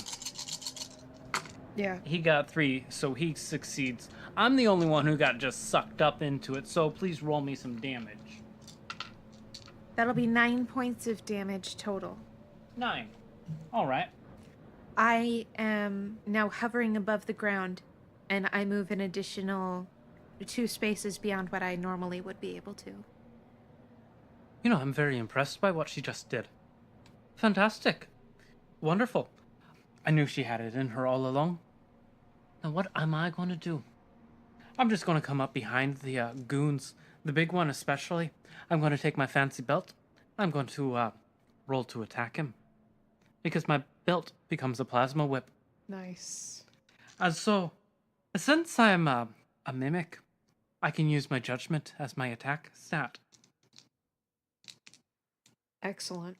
Yeah. he got 3, so he succeeds. I'm the only one who got just sucked up into it, so please roll me some damage. That'll be 9 points of damage total. 9. All right. I am now hovering above the ground, and I move an additional 2 spaces beyond what I normally would be able to. You know, I'm very impressed by what she just did. Fantastic. Wonderful. I knew she had it in her all along. Now what am I going to do? I'm just going to come up behind the goons, the big one especially. I'm going to take my fancy belt. I'm going to roll to attack him. Because my belt becomes a plasma whip. Nice. So, since I'm a mimic, I can use my judgment as my attack stat. Excellent.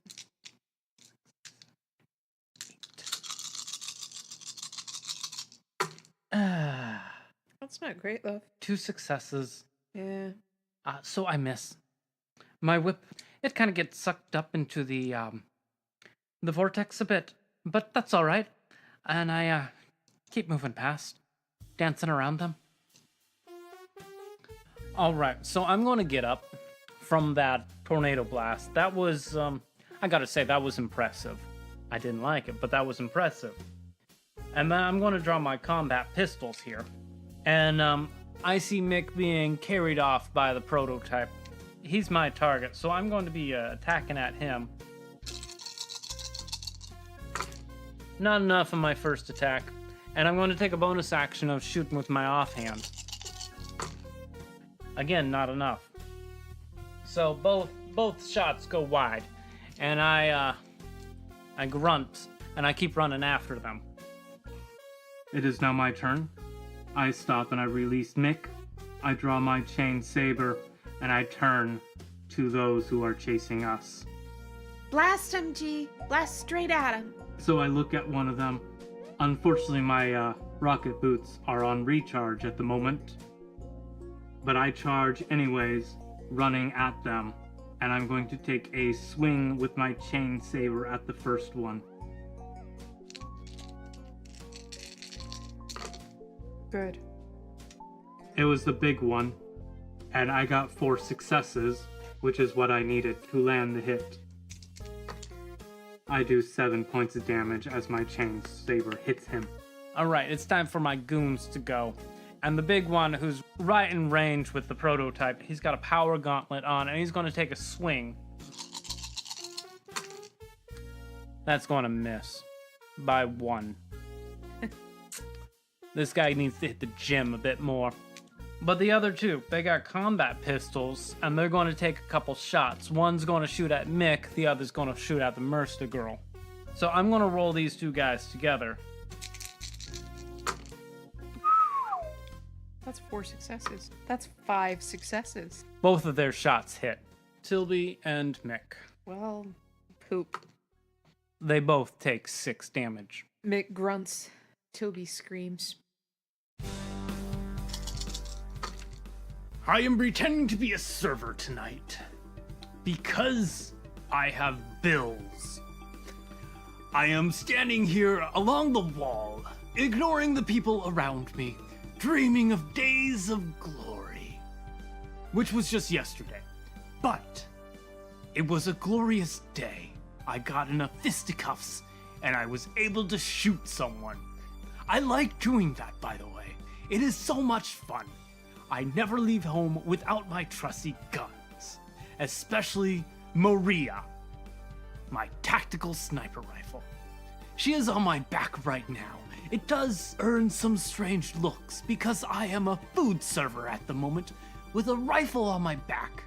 That's not great, though. 2 successes. Yeah. So I miss. My whip, it kind of gets sucked up into the vortex a bit, but that's all right. And I keep moving past, dancing around them. All right, so I'm going to get up from that tornado blast. That was, I gotta say, that was impressive. I didn't like it, but that was impressive. And then I'm going to draw my combat pistols here. And I see Mick being carried off by the prototype. He's my target, so I'm going to be attacking at him. Not enough in my first attack. And I'm going to take a bonus action of shooting with my offhand. Again, not enough. So both shots go wide. And I grunt, and I keep running after them. It is now my turn. I stop and I release Mick. I draw my chain saber and I turn to those who are chasing us. Blast him, G. Blast straight at him. So I look at one of them. Unfortunately, my rocket boots are on recharge at the moment. But I charge anyways, running at them. And I'm going to take a swing with my chain saber at the first one. Good. It was the big one, and I got 4 successes, which is what I needed to land the hit. I do 7 points of damage as my chain saber hits him. Alright, it's time for my goons to go. And the big one, who's right in range with the prototype, he's got a power gauntlet on, and he's going to take a swing. That's going to miss by 1. This guy needs to hit the gym a bit more. But the other two, they got combat pistols, and they're going to take a couple shots. One's going to shoot at Mick, the other's going to shoot at the Mercer girl. So I'm going to roll these two guys together. That's 4 successes. That's 5 successes. Both of their shots hit. Tilby and Mick. Well, poop. They both take 6 damage. Mick grunts. Toby screams. I am pretending to be a server tonight because I have bills. I am standing here along the wall, ignoring the people around me, dreaming of days of glory, which was just yesterday. But it was a glorious day. I got enough fisticuffs and I was able to shoot someone. I like doing that, by the way. It is so much fun. I never leave home without my trusty guns, especially Maria, my tactical sniper rifle. She is on my back right now. It does earn some strange looks because I am a food server at the moment with a rifle on my back,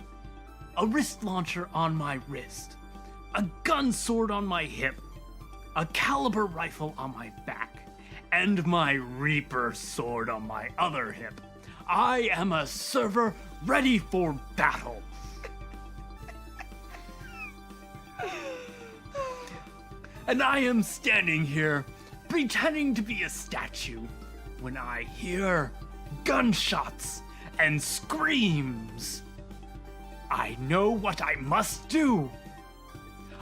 a wrist launcher on my wrist, a gun sword on my hip, a caliber rifle on my back, and my Reaper sword on my other hip. I am a server ready for battle. And I am standing here pretending to be a statue when I hear gunshots and screams. I know what I must do.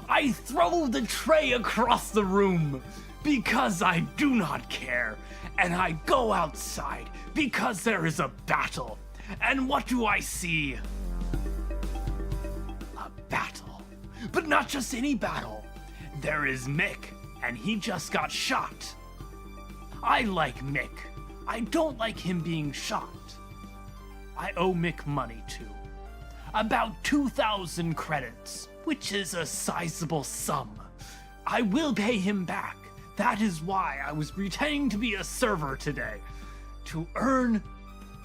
I throw the tray across the room because I do not care, and I go outside because there is a battle. And what do I see? A battle. But not just any battle. There is Mick, and he just got shot. I like Mick. I don't like him being shot. I owe Mick money too. About 2,000 credits, which is a sizable sum. I will pay him back. That is why I was pretending to be a server today, to earn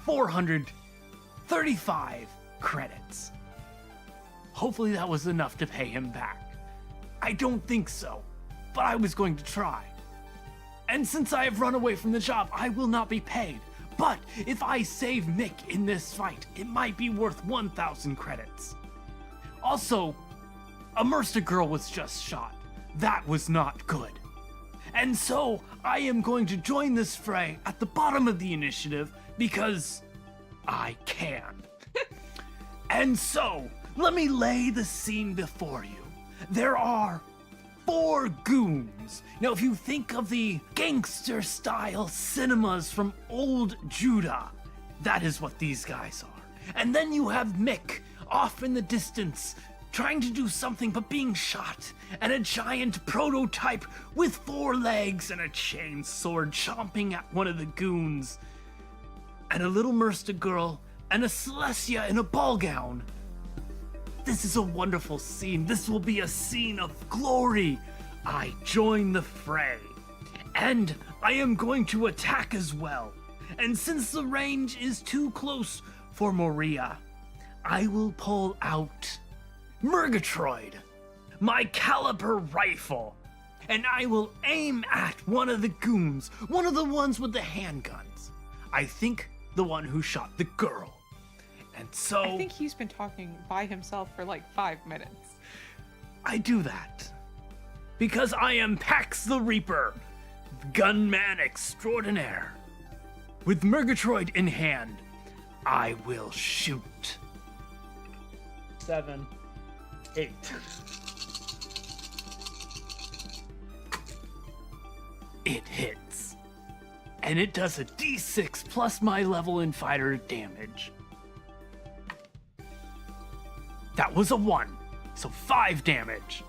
435 credits. Hopefully that was enough to pay him back. I don't think so, but I was going to try. And since I have run away from the job, I will not be paid. But if I save Mick in this fight, it might be worth 1,000 credits. Also, a Mercer girl was just shot. That was not good. And so, I am going to join this fray at the bottom of the initiative because I can. And so, let me lay the scene before you. There are 4 goons. Now, if you think of the gangster-style cinemas from old Judah, that is what these guys are. And then you have Mick off in the distance, trying to do something but being shot, and a giant prototype with 4 legs and a chain sword chomping at one of the goons, and a little Mercer girl and a Celestia in a ball gown. This is a wonderful scene. This will be a scene of glory. I join the fray, and I am going to attack as well. And since the range is too close for Moria, I will pull out Murgatroyd, my caliber rifle, and I will aim at one of the goons, one of the ones with the handguns. I think the one who shot the girl. And so I think he's been talking by himself for like 5 minutes. I do that because I am Pax the Reaper, gunman extraordinaire. With Murgatroyd in hand, I will shoot. 7, 8. It hits. And it does a d6 plus my level in fighter damage. That was a 1, so 5 damage.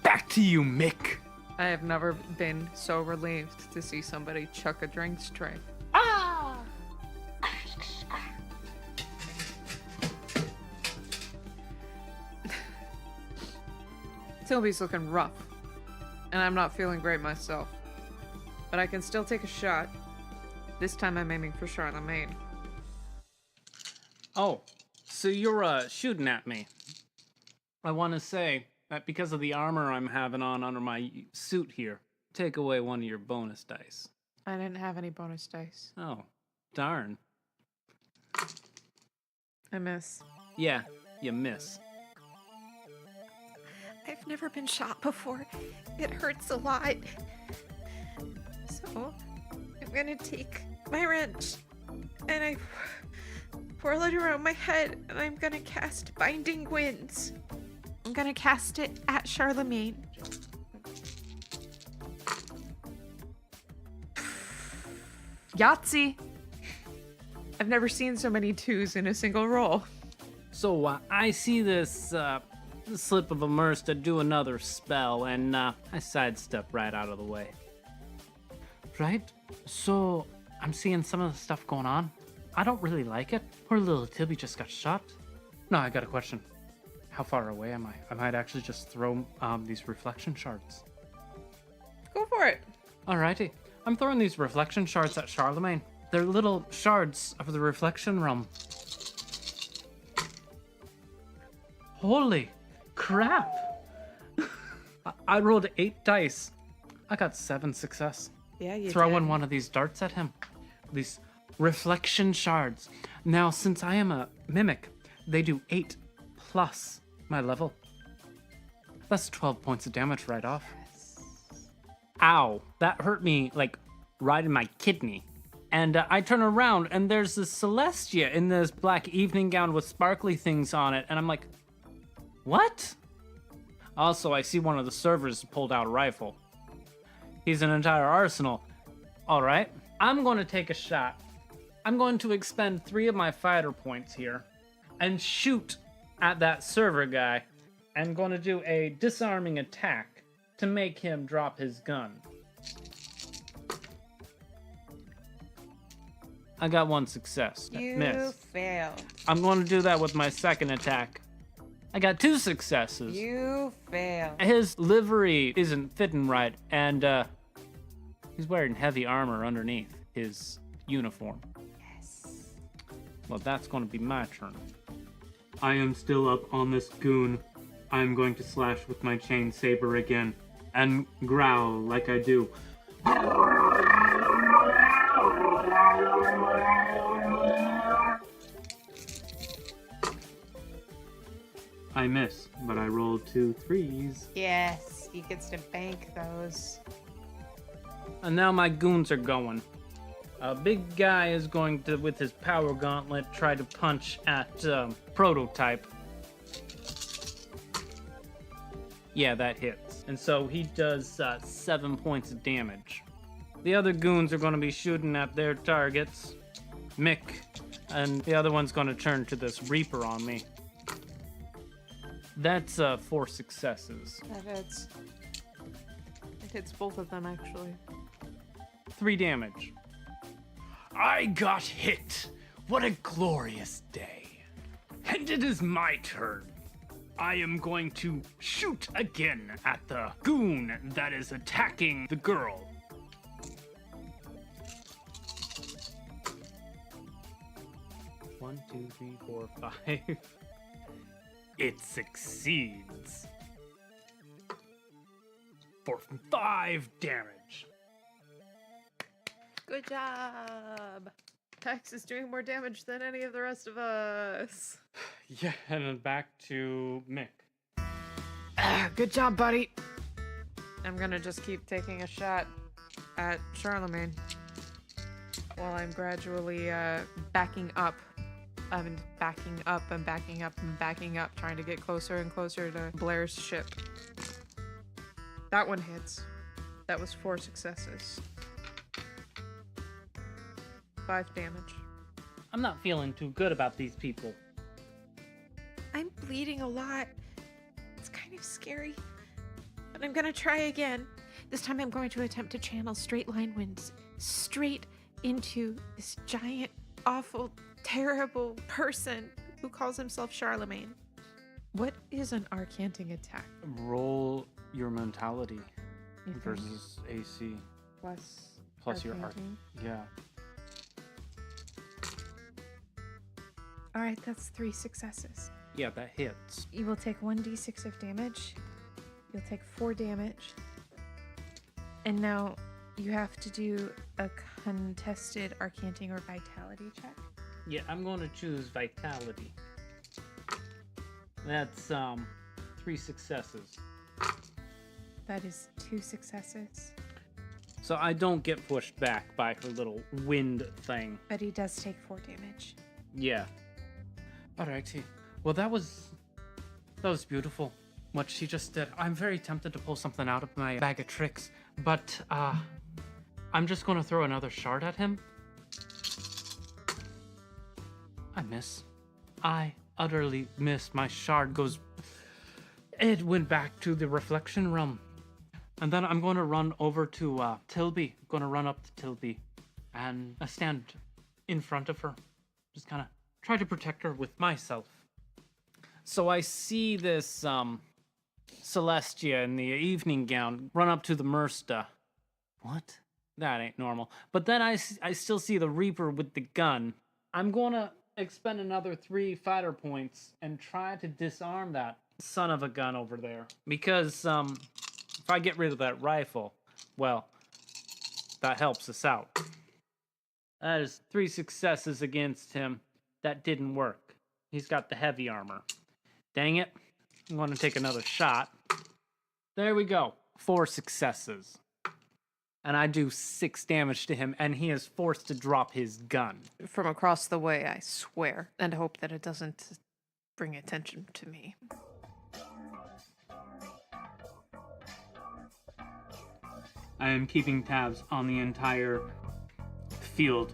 Back to you, Mick. I have never been so relieved to see somebody chuck a drinks tray. Sylvie's looking rough, and I'm not feeling great myself. But I can still take a shot. This time I'm aiming for Charlemagne. Oh, so you're shooting at me. I want to say that because of the armor I'm having on under my suit here, take away one of your bonus dice. I didn't have any bonus dice. Oh, darn. I miss. Yeah, you miss. I've never been shot before. It hurts a lot. So, I'm gonna take my wrench and I whirl it around my head and I'm gonna cast Binding Winds. I'm gonna cast it at Charlemagne. Yahtzee! I've never seen so many 2s in a single roll. So I see this slip of a Merce to do another spell, and I sidestep right out of the way. Right? So I'm seeing some of the stuff going on. I don't really like it. Poor little Tibby just got shot. No, I got a question. How far away am I? I might actually just throw these reflection shards. Go for it. Alrighty. I'm throwing these reflection shards at Charlemagne. They're little shards of the reflection realm. Holy crap! I rolled 8 dice. I got 7 success. Yeah, you Throwing did. one of these darts at him. These reflection shards. Now, since I am a mimic, they do 8 plus my level. That's 12 points of damage right off. Ow, that hurt me like right in my kidney. And I turn around and there's this Celestia in this black evening gown with sparkly things on it. And I'm like, what? Also, I see one of the servers pulled out a rifle. He's an entire arsenal. All right, I'm going to take a shot. I'm going to expend 3 of my fighter points here and shoot at that server guy. I'm going to do a disarming attack to make him drop his gun. I got 1 success. You Miss. failed. I'm going to do that with my second attack. I got 2 successes. You failed. His livery isn't fitting right, and he's wearing heavy armor underneath his uniform. Yes. Well, that's going to be my turn. I am still up on this goon. I'm going to slash with my chain saber again and growl like I do. I miss, but I rolled 2 3s. Yes, he gets to bank those. And now my goons are going. A big guy is going to, with his power gauntlet, try to punch at Prototype. Yeah, that hits. And so he does 7 points of damage. The other goons are going to be shooting at their targets. Mick. And the other one's going to turn to this Reaper on me. That's 4 successes. That hits. It hits both of them, actually. 3 damage. I got hit. What a glorious day. And it is my turn. I am going to shoot again at the goon that is attacking the girl. 1, 2, 3, 4, 5. It succeeds. For 5 damage. Good job. Tex is doing more damage than any of the rest of us. Yeah, and then back to Mick. Good job, buddy. I'm gonna just keep taking a shot at Charlemagne while I'm gradually backing up. I'm backing up and backing up and backing up, trying to get closer and closer to Blair's ship. That one hits. That was 4 successes. 5 damage. I'm not feeling too good about these people. I'm bleeding a lot. It's kind of scary. But I'm gonna try again. This time I'm going to attempt to channel straight line winds straight into this giant, awful, terrible person who calls himself Charlemagne. What is an Arcanting attack? Roll your mentality You think? versus AC Plus your art. Arcanting? Yeah. All right, that's 3 successes. Yeah, that hits. You will take 1d6 of damage. You'll take 4 damage. And now you have to do a contested Arcanting or Vitality check. Yeah, I'm going to choose Vitality. That's 3 successes. That is 2 successes. So I don't get pushed back by her little wind thing. But he does take 4 damage. Yeah. Alrighty. Well, that was beautiful. What she just did. I'm very tempted to pull something out of my bag of tricks, but I'm just gonna throw another shard at him. I miss. I utterly miss. My shard goes. It went back to the reflection realm. And then I'm going to run over to Tilby. I'm going to run up to Tilby and stand in front of her. Just kind of try to protect her with myself. So I see this Celestia in the evening gown run up to the Mersta. What? That ain't normal. But then I still see the Reaper with the gun. I'm going to expend another 3 fighter points and try to disarm that son of a gun over there. Because if I get rid of that rifle, well, that helps us out. That is 3 successes against him. That didn't work. He's got the heavy armor. Dang it. I'm going to take another shot. There we go. 4 successes. And I do 6 damage to him, and he is forced to drop his gun. From across the way, I swear, and hope that it doesn't bring attention to me. I am keeping tabs on the entire field.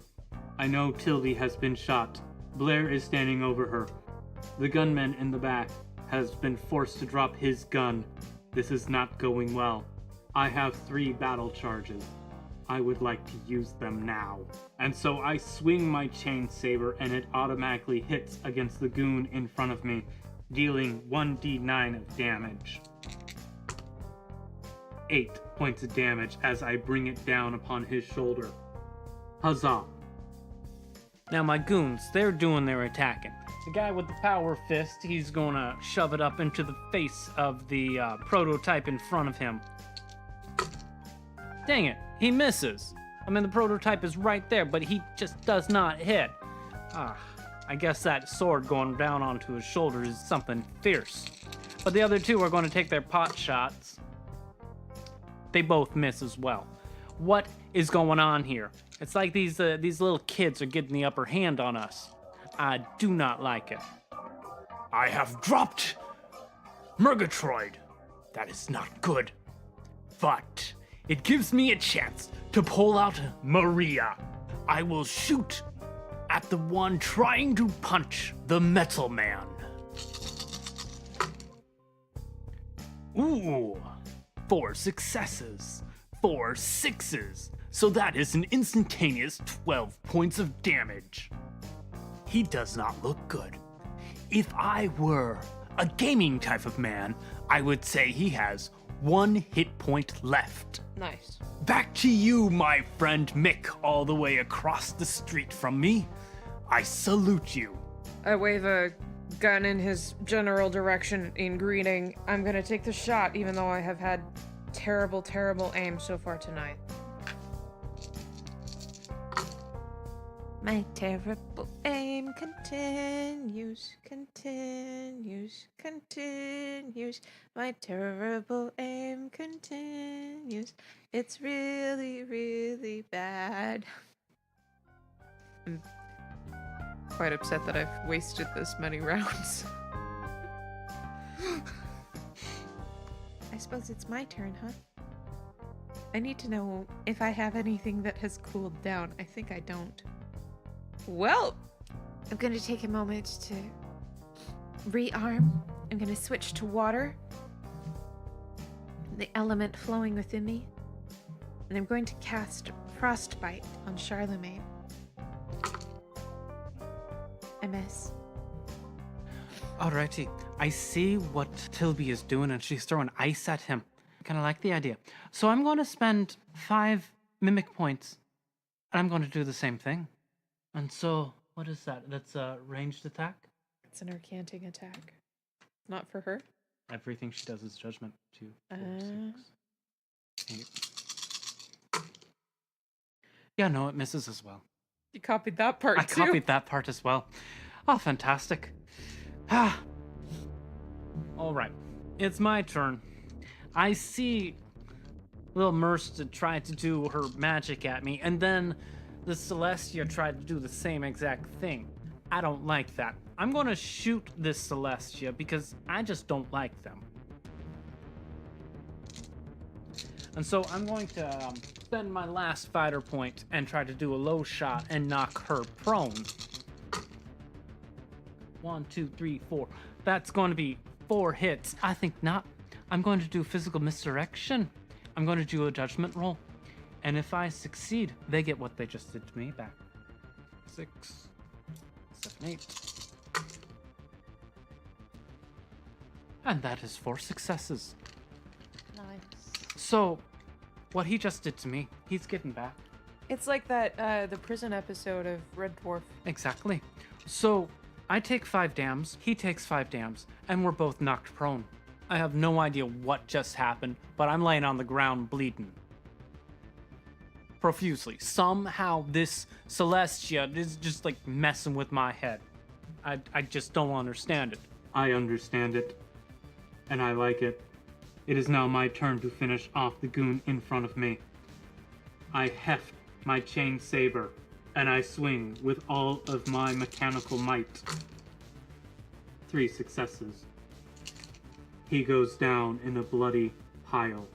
I know Tildy has been shot. Blair is standing over her. The gunman in the back has been forced to drop his gun. This is not going well. I have 3 battle charges. I would like to use them now. And so I swing my chain saber and it automatically hits against the goon in front of me, dealing 1d9 of damage. 8 points of damage as I bring it down upon his shoulder. Huzzah. Now my goons, they're doing their attacking. The guy with the power fist, he's gonna shove it up into the face of the prototype in front of him. Dang it, he misses. I mean, the prototype is right there, but he just does not hit. I guess that sword going down onto his shoulder is something fierce. But the other 2 are going to take their pot shots. They both miss as well. What is going on here? It's like these little kids are getting the upper hand on us. I do not like it. I have dropped Murgatroyd. That is not good. But it gives me a chance to pull out Maria. I will shoot at the one trying to punch the Metal Man. Ooh, 4 successes, 4 sixes. So that is an instantaneous 12 points of damage. He does not look good. If I were a gaming type of man, I would say he has 1 hit point left. Nice. Back to you, my friend Mick, all the way across the street from me. I salute you. I wave a gun in his general direction in greeting. I'm gonna take the shot, even though I have had terrible, terrible aim so far tonight. My terrible aim continues. My terrible aim continues. It's really, really bad. I'm quite upset that I've wasted this many rounds. I suppose it's my turn, huh? I need to know if I have anything that has cooled down. I think I don't. Well, I'm going to take a moment to rearm. I'm going to switch to water, the element flowing within me. And I'm going to cast Frostbite on Charlemagne. I miss. Alrighty, I see what Tilby is doing and she's throwing ice at him. Kind of like the idea. So I'm going to spend 5 mimic points and I'm going to do the same thing. And so, what is that? That's a ranged attack? it's an Arcanting attack. Not for her. Everything she does is judgment. 2, 4, 6, 8. Yeah, no, it misses as well. You copied that part I too. copied that part as well. Oh, fantastic. Ah. All right, it's my turn. I see little Mersta try to do her magic at me, and then the Celestia tried to do the same exact thing. I don't like that. I'm going to shoot this Celestia because I just don't like them. And so I'm going to spend my last fighter point and try to do a low shot and knock her prone. 1, 2, 3, 4. That's going to be 4 hits. I think not. I'm going to do physical misdirection. I'm going to do a judgment roll. And if I succeed, they get what they just did to me back. 6, 7, 8. And that is 4 successes. Nice. So, what he just did to me, he's getting back. It's like that the prison episode of Red Dwarf. Exactly. So, I take 5 dams, he takes 5 dams, and we're both knocked prone. I have no idea what just happened, but I'm laying on the ground bleeding profusely. Somehow this Celestia is just like messing with my head. I just don't understand it. I understand it, and I like it. It is now my turn to finish off the goon in front of me. I heft my chain saber, and I swing with all of my mechanical might. 3 successes. He goes down in a bloody pile,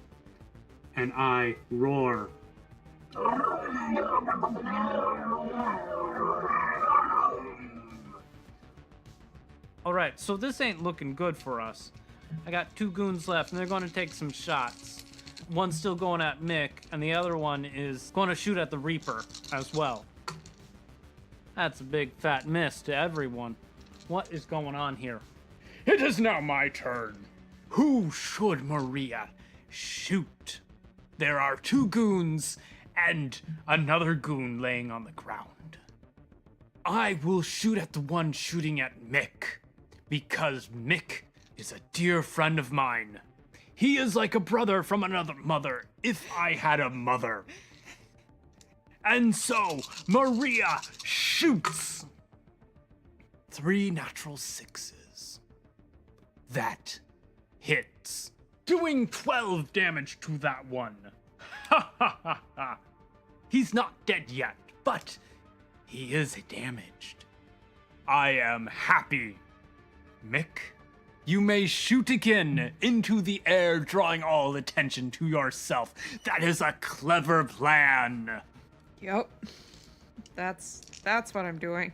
and I roar. Alright, so this ain't looking good for us. I got 2 goons left, and they're going to take some shots. One's still going at Mick, and the other one is going to shoot at the Reaper as well. That's a big fat miss to everyone. What is going on here? It is now my turn. Who should Maria shoot? There are 2 goons and another goon laying on the ground. I will shoot at the one shooting at Mick, because Mick is a dear friend of mine. He is like a brother from another mother, if I had a mother. And so, Maria shoots. 3 natural 6s. That hits, doing 12 damage to that one. Ha ha ha ha. He's not dead yet, but he is damaged. I am happy. Mick, you may shoot again into the air, drawing all attention to yourself. That is a clever plan. Yep. That's what I'm doing.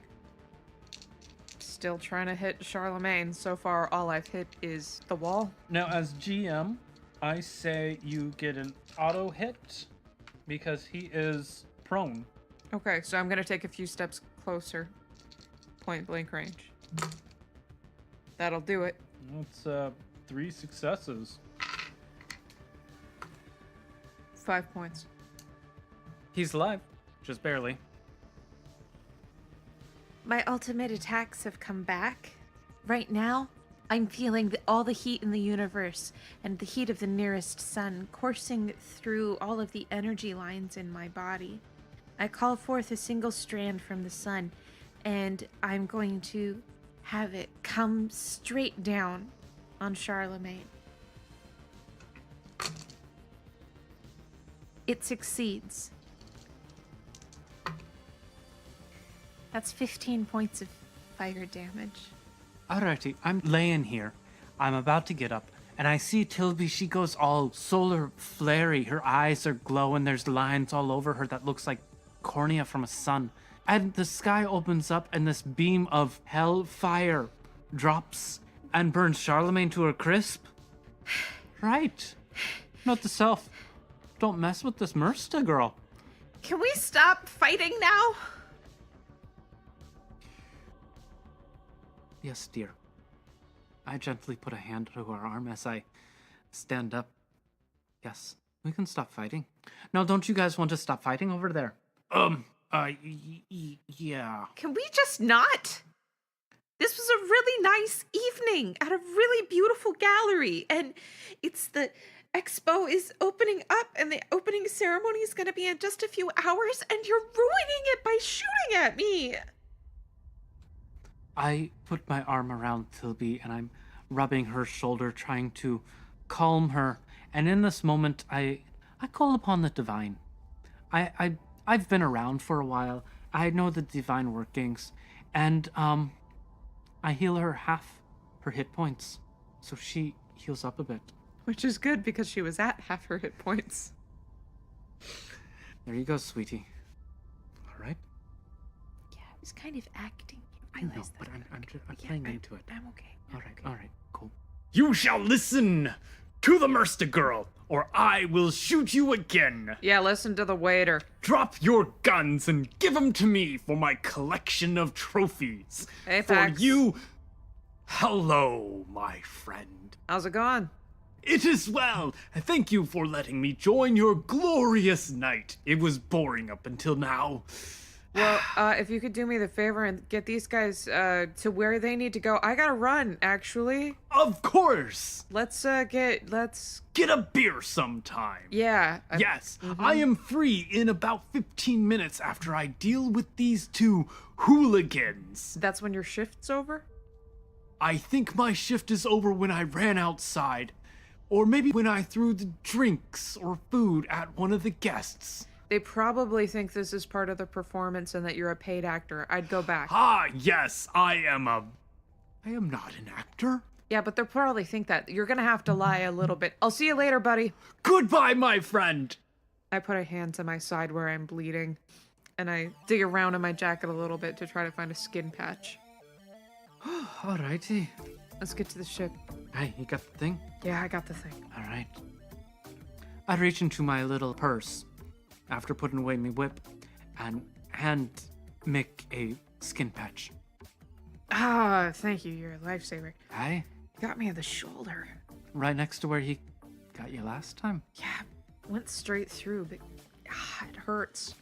Still trying to hit Charlemagne. So far, all I've hit is the wall. Now, as GM, I say you get an auto hit because he is prone. Okay, so I'm gonna take a few steps closer. Point blank range. That'll do it. That's 3 successes. 5 points. He's alive, just barely. my ultimate attacks have come back. Right now, I'm feeling all the heat in the universe and the heat of the nearest sun coursing through all of the energy lines in my body. I call forth a single strand from the sun, and I'm going to have it come straight down on Charlemagne. It succeeds. That's 15 points of fire damage. Alrighty, I'm laying here. I'm about to get up, and I see Tilby. She goes all solar flary. Her eyes are glowing. There's lines all over her that looks like cornea from a sun. And the sky opens up, and this beam of hellfire drops and burns Charlemagne to a crisp. Right. Note to self, don't mess with this Mersta girl. Can we stop fighting now? Yes, dear. I gently put a hand to her arm as I stand up. Yes, we can stop fighting. Now, don't you guys want to stop fighting over there? Yeah. Can we just not? This was a really nice evening at a really beautiful gallery, and it's the expo is opening up, and the opening ceremony is going to be in just a few hours, and you're ruining it by shooting at me. I put my arm around Tilby and I'm rubbing her shoulder, trying to calm her. And in this moment, I call upon the divine. I've been around for a while. I know the divine workings, and I heal her half her hit points, so she heals up a bit. Which is good because she was at half her hit points. There you go, sweetie. All right. Yeah, I was kind of acting. I know, but I'm playing into it. I'm okay. All right, cool. You shall listen to the Mersta girl, or I will shoot you again. Yeah, listen to the waiter. Drop your guns and give them to me for my collection of trophies. Apex. For you. Hello, my friend. How's it going? It is well. Thank you for letting me join your glorious night. It was boring up until now. Well, if you could do me the favor and get these guys to where they need to go. I gotta run, actually. Of course. Let's Get a beer sometime. Yeah. Yes, I am free in about 15 minutes after I deal with these two hooligans. That's when your shift's over? I think my shift is over when I ran outside. Or maybe when I threw the drinks or food at one of the guests. They probably think this is part of the performance and that you're a paid actor. I'd go back. Ah, yes, I am not an actor. Yeah, but they'll probably think that. You're gonna have to lie a little bit. I'll see you later, buddy. Goodbye, my friend. I put a hand to my side where I'm bleeding, and I dig around in my jacket a little bit to try to find a skin patch. Alrighty. Let's get to the ship. Hey, you got the thing? Yeah, I got the thing. All right. I reach into my little purse after putting away my whip and hand Mick a skin patch. Ah, thank you. You're a lifesaver. Aye, Got me in the shoulder. right next to where he got you last time. Yeah, went straight through, but it hurts.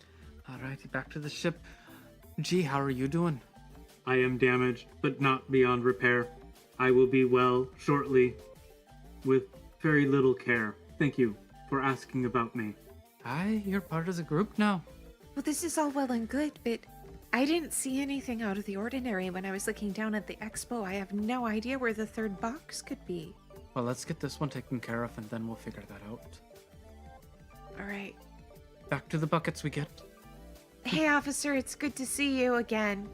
Alrighty, back to the ship. Gee, how are you doing? I am damaged, but not beyond repair. I will be well shortly, with very little care. Thank you for asking about me. Aye, you're part of the group now. Well, this is all well and good, but I didn't see anything out of the ordinary when I was looking down at the expo. I have no idea where the third box could be. Well, let's get this one taken care of and then we'll figure that out. All right. Back to the buckets we get. Hey, officer, it's good to see you again.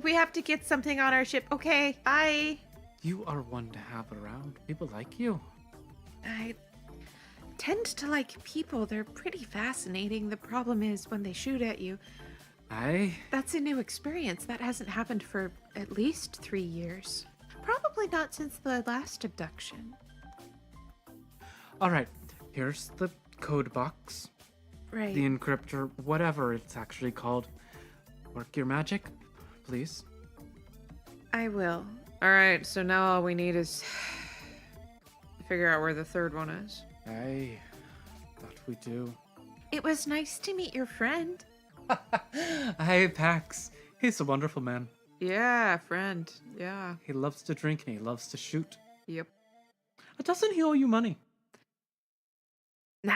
We have to get something on our ship. Okay, bye. You are one to have around. People like you. I tend to like people. They're pretty fascinating. The problem is when they shoot at you. Aye. That's a new experience. That hasn't happened for at least 3 years. Probably not since the last abduction. Alright, here's the code box. Right. The encryptor, whatever it's actually called. Work your magic, please. I will. All right, so now all we need is figure out where the third one is. Aye, thought we do. It was nice to meet your friend. Hi, Pax. He's a wonderful man. Yeah, friend. Yeah. He loves to drink and he loves to shoot. Yep. Doesn't he owe you money? Nah.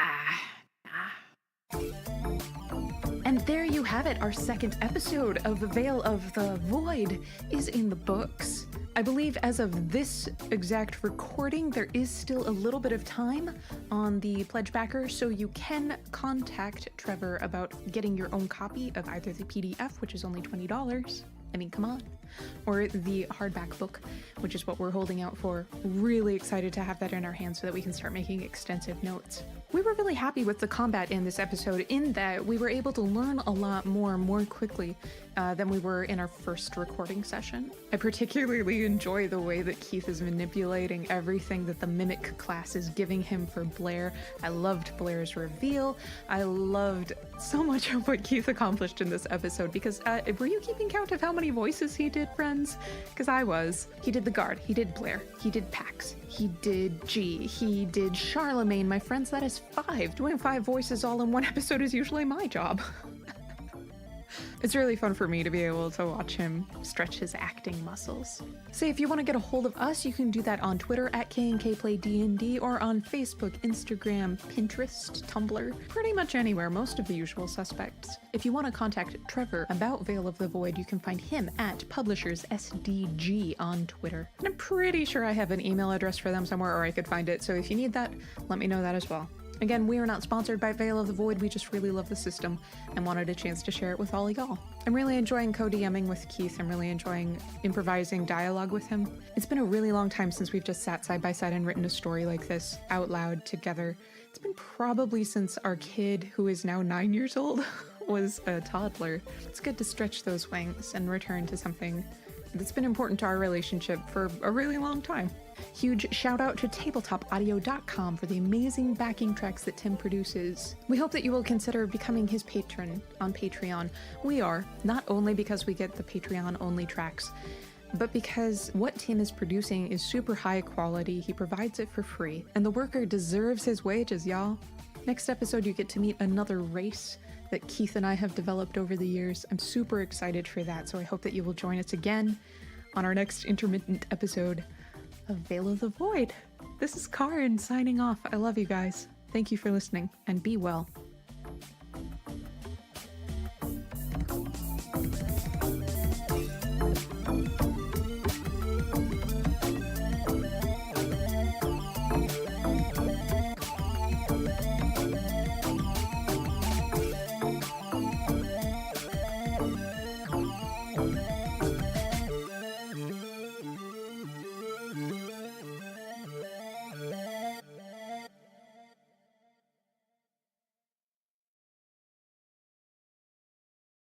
And there you have it. Our second episode of The Veil of the Void is in the books. I believe as of this exact recording, there is still a little bit of time on the pledge backer, so you can contact Trevor about getting your own copy of either the PDF, which is only $20. I mean, come on. Or the hardback book, which is what we're holding out for. Really excited to have that in our hands so that we can start making extensive notes. We were really happy with the combat in this episode in that we were able to learn a lot more quickly than we were in our first recording session. I particularly enjoy the way that Keith is manipulating everything that the Mimic class is giving him for Blair. I loved Blair's reveal. I loved so much of what Keith accomplished in this episode because were you keeping count of how many voices he did, friends? Because I was. He did the guard, he did Blair, he did Pax, he did G, he did Charlemagne. My friends, that is 5. Doing 5 voices all in one episode is usually my job. It's really fun for me to be able to watch him stretch his acting muscles. So if you want to get a hold of us, you can do that on Twitter at KNKPlayDND or on Facebook, Instagram, Pinterest, Tumblr, pretty much anywhere, most of the usual suspects. If you want to contact Trevor about Veil of the Void, you can find him at Publishers_SDG on Twitter. And I'm pretty sure I have an email address for them somewhere, or I could find it, so if you need that, let me know that as well. Again, we are not sponsored by Veil of the Void, we just really love the system and wanted a chance to share it with all of y'all. I'm really enjoying co-DMing with Keith, I'm really enjoying improvising dialogue with him. It's been a really long time since we've just sat side by side and written a story like this out loud together. It's been probably since our kid, who is now 9 years old, was a toddler. It's good to stretch those wings and return to something that's been important to our relationship for a really long time. Huge shout out to tabletopaudio.com for the amazing backing tracks that Tim produces. We hope that you will consider becoming his patron on Patreon. We are, not only because we get the Patreon only tracks, but because what Tim is producing is super high quality. He provides it for free, and the worker deserves his wages, y'all. Next episode, you get to meet another race that Keith and I have developed over the years. I'm super excited for that, so I hope that you will join us again on our next intermittent episode of Veil of the Void. This is Karin signing off. I love you guys. Thank you for listening, and be well.